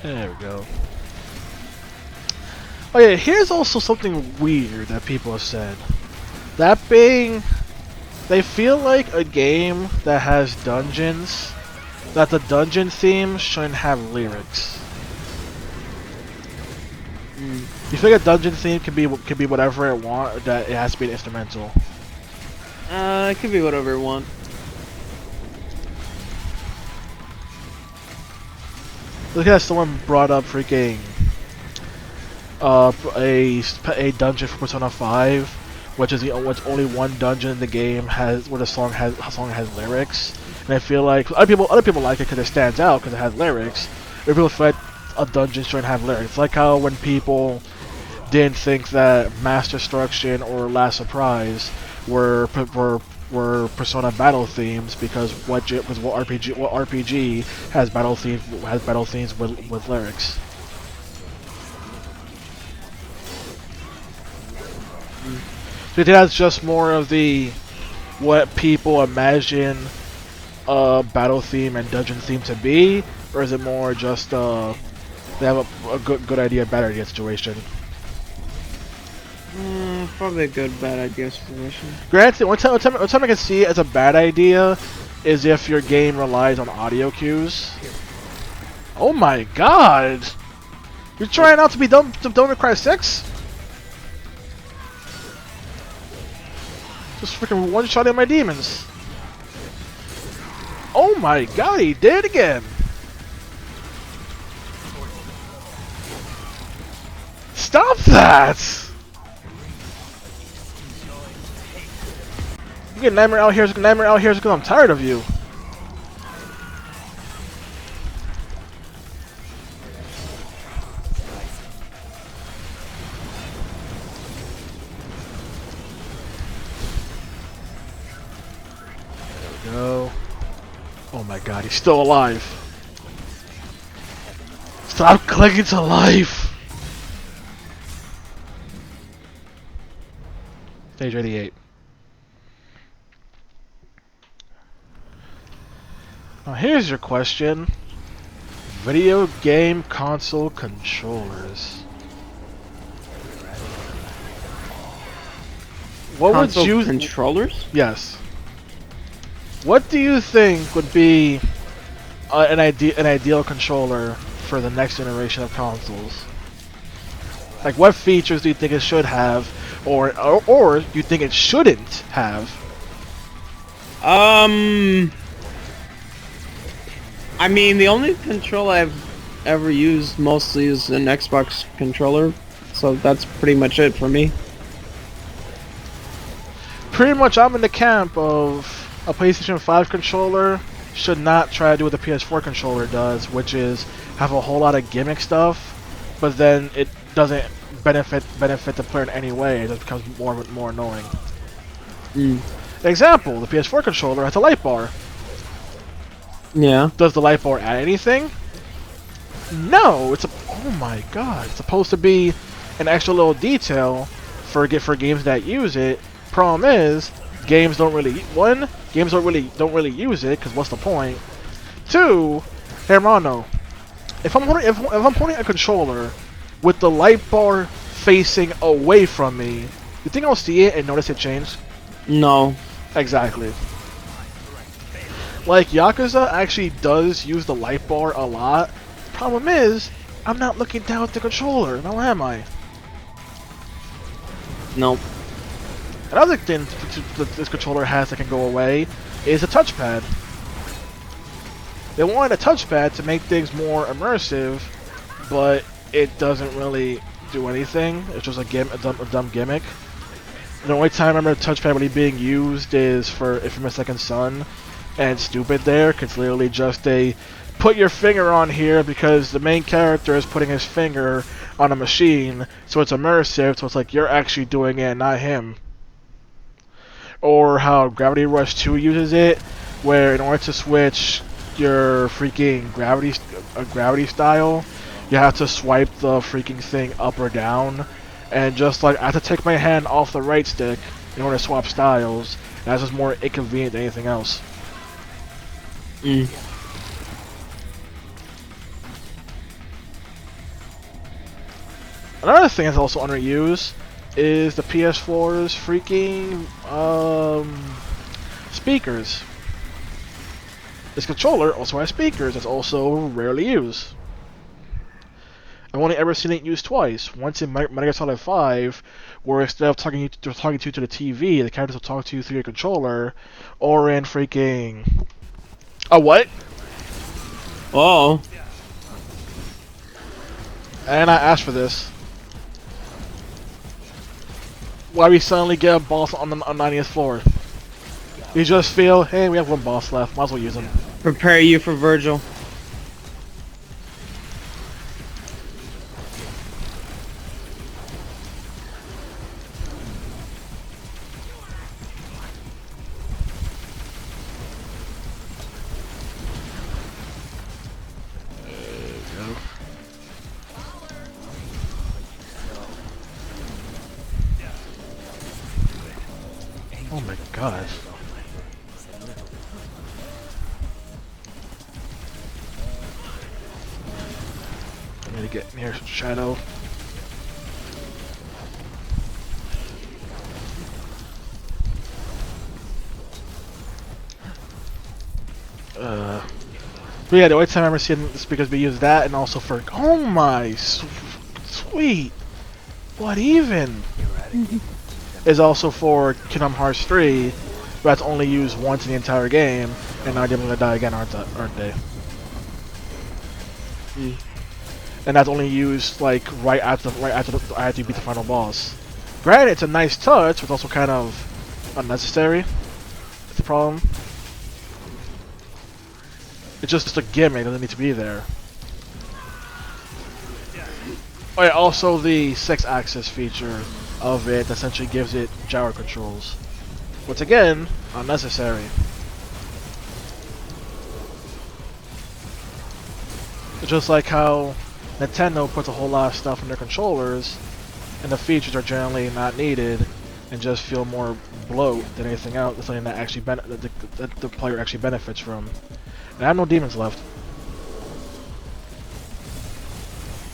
There we go. Oh yeah, here's also something weird that people have said. That being, they feel like a game that has dungeons, that the dungeon theme shouldn't have lyrics. You feel like a dungeon theme can be whatever it wants, or that it has to be an instrumental? It could be whatever you want. Look at someone brought up freaking a dungeon for Persona 5, which is which only one dungeon in the game has where the song has lyrics, and I feel like other people like it because it stands out because it has lyrics. Other people feel like a dungeon shouldn't have lyrics. It's like how when people didn't think that Master Destruction or Last Surprise were Persona battle themes because what RPG has battle themes with lyrics. Do you think that's just more of the what people imagine battle theme and dungeon theme to be, or is it more just they have a good idea, bad idea situation? Probably a good bad idea situation. Granted, one time I can see it as a bad idea is if your game relies on audio cues. Oh my god! You're trying out to be Don't Cry 6? Just freaking one-shotting my demons. Oh my god, he did it again! Stop that! You get Nightmare out here, because I'm tired of you. There we go. Oh my god, he's still alive. Stop clinging to life! Stage 88. Now here's your question. Video game console controllers. What Console would you... controllers? Yes. What do you think would be an ideal controller for the next generation of consoles? Like, what features do you think it should have, or do you think it shouldn't have? I mean, the only controller I've ever used mostly is an Xbox controller, so that's pretty much it for me. Pretty much, I'm in the camp of a PlayStation 5 controller should not try to do what the PS4 controller does, which is have a whole lot of gimmick stuff, but then it doesn't benefit the player in any way. It just becomes more annoying. Example: the PS4 controller has a light bar. Yeah. Does the light bar add anything? No. Oh my god! It's supposed to be an extra little detail for games that use it. Problem is, games don't really don't really use it, because what's the point? Two, hermano, if I'm pointing a controller with the light bar facing away from me, you think I'll see it and notice it changed? No. Exactly. Like, Yakuza actually does use the light bar a lot. Problem is, I'm not looking down at the controller, now am I? Nope. Another thing that this controller has that can go away is a touchpad. They wanted a touchpad to make things more immersive, but it doesn't really do anything. It's just a dumb gimmick. The only time I remember the touchpad really being used is for Infamous Second Son, and it's stupid there, 'cause it's literally just a put your finger on here because the main character is putting his finger on a machine, so it's immersive, so it's like you're actually doing it, not him. Or how Gravity Rush 2 uses it, where in order to switch your freaking gravity style, you have to swipe the freaking thing up or down, and just like I have to take my hand off the right stick in order to swap styles. That's just more inconvenient than anything else. Another thing that's also underused is the PS4's freaking speakers. This controller also has speakers that's also rarely used. I've only ever seen it used twice. Once in Metal Gear Solid 5, where instead of talking to you to the TV, the characters will talk to you through your controller, or in freaking... A what? Oh. And I asked for this. Why we suddenly get a boss on the 90th floor? You just feel, hey, we have one boss left, might as well use him. Prepare you for Virgil. my god. I need to get near Shadow. But yeah, the only time I ever seen this because we use that and also for oh my sweet, what even is also for Kingdom Hearts 3, but that's only used once in the entire game, and now they're gonna die again, aren't they? And that's only used like right after you beat the final boss. Granted, it's a nice touch, but also kind of unnecessary. That's the problem. It's just a gimmick, it doesn't need to be there. Oh yeah, also the 6-axis feature of it essentially gives it gyro controls. Which again, unnecessary. It's just like how Nintendo puts a whole lot of stuff in their controllers, and the features are generally not needed, and just feel more bloat than anything else. Something that actually that the player actually benefits from. And I have no demons left.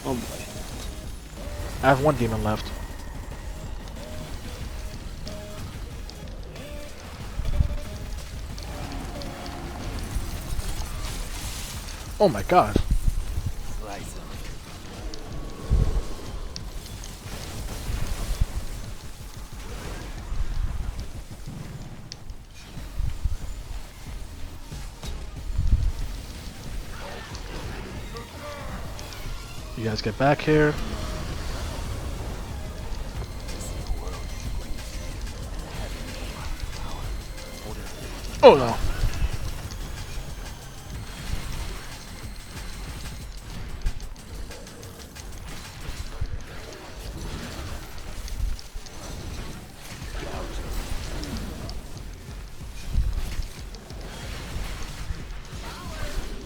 Oh boy. I have one demon left. Oh my god. You guys get back here. Oh no.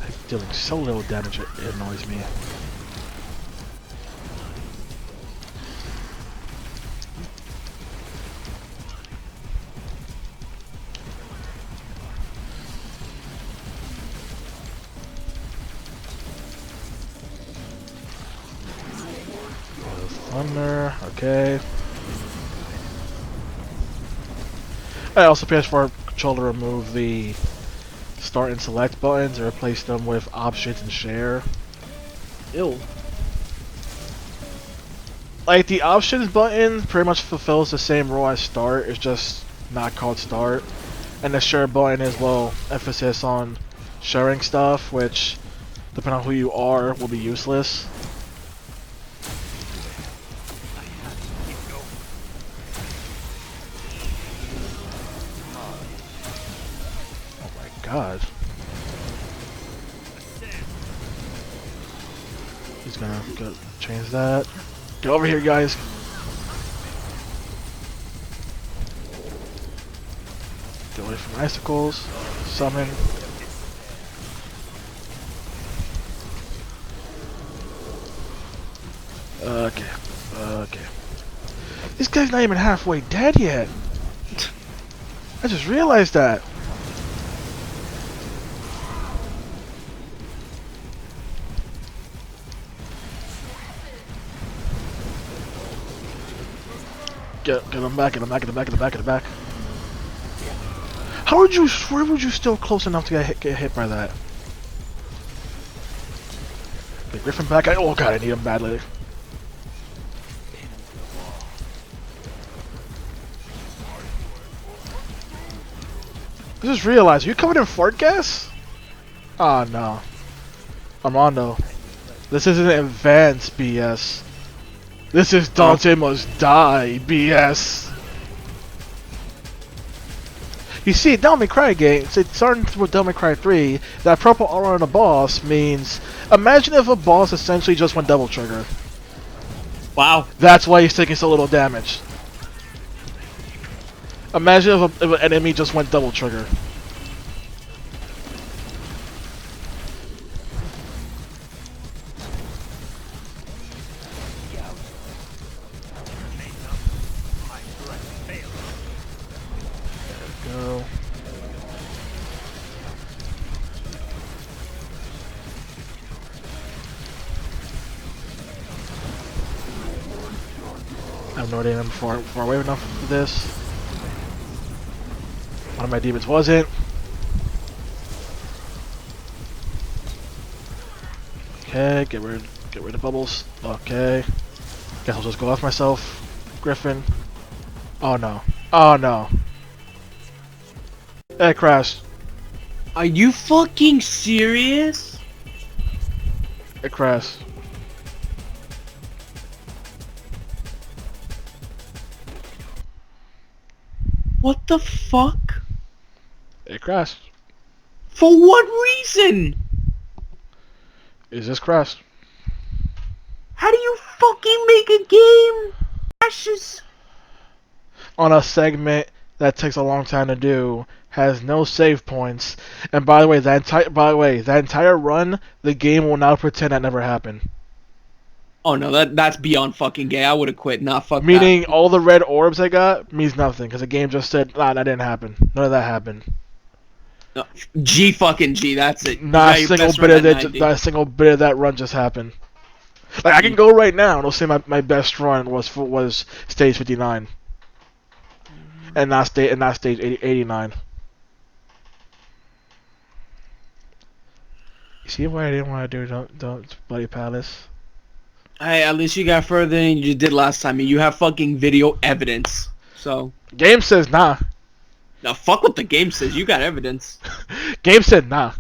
I'm dealing so little damage, it annoys me. Thunder, okay. I also PS4 controller to remove the start and select buttons and replace them with options and share. Ew. Like the options button pretty much fulfills the same role as start, it's just not called start. And the share button is, well, emphasis on sharing stuff, which depending on who you are will be useless. God. He's gonna go change that. Get over here, guys. Get away from icicles. Summon. Okay. Okay. This guy's not even halfway dead yet. I just realized that. Get him back, get him back, get him back, get him back, get him back. How would you, where would you still close enough to get hit by that? Get Griffin back, oh god, I need him badly. I just realized, are you covered in fart gas? Oh no. Armando. This isn't advanced BS. This is Dante must die BS. You see, Devil May Cry games, it's starting with Devil May Cry 3, that purple aura on the boss means, imagine if a boss essentially just went double trigger. Wow. That's why he's taking so little damage. Imagine if an enemy just went double trigger. know they am far away enough for this. One of my demons wasn't. Okay, get rid of bubbles. Okay. Guess I'll just go off myself. Griffin. Oh no. Oh no. Hey, Crash. Are you fucking serious? Hey, Crash. What the fuck? Hey, Crash. For what reason? Is this Crash? How do you fucking make a game? Ashes. On a segment that takes a long time to do, has no save points, and by the way, that entire run, the game will now pretend that never happened. Oh no, that's beyond fucking gay. I would have quit. Nah, fuck Meaning that. all the red orbs I got means nothing because the game just said, nah, that didn't happen. None of that happened. No, G fucking G. That's it. Not a You got your single best bit run of at that. 90. Not a single bit of that run just happened. Like I can go right now and it'll say my best run was stage 59, and not stage 89. You see what I didn't want to do? Don't Bloody Palace. Hey, at least you got further than you did last time, and you have fucking video evidence. So, Game says nah. now fuck what the game says. You got evidence. Game said nah.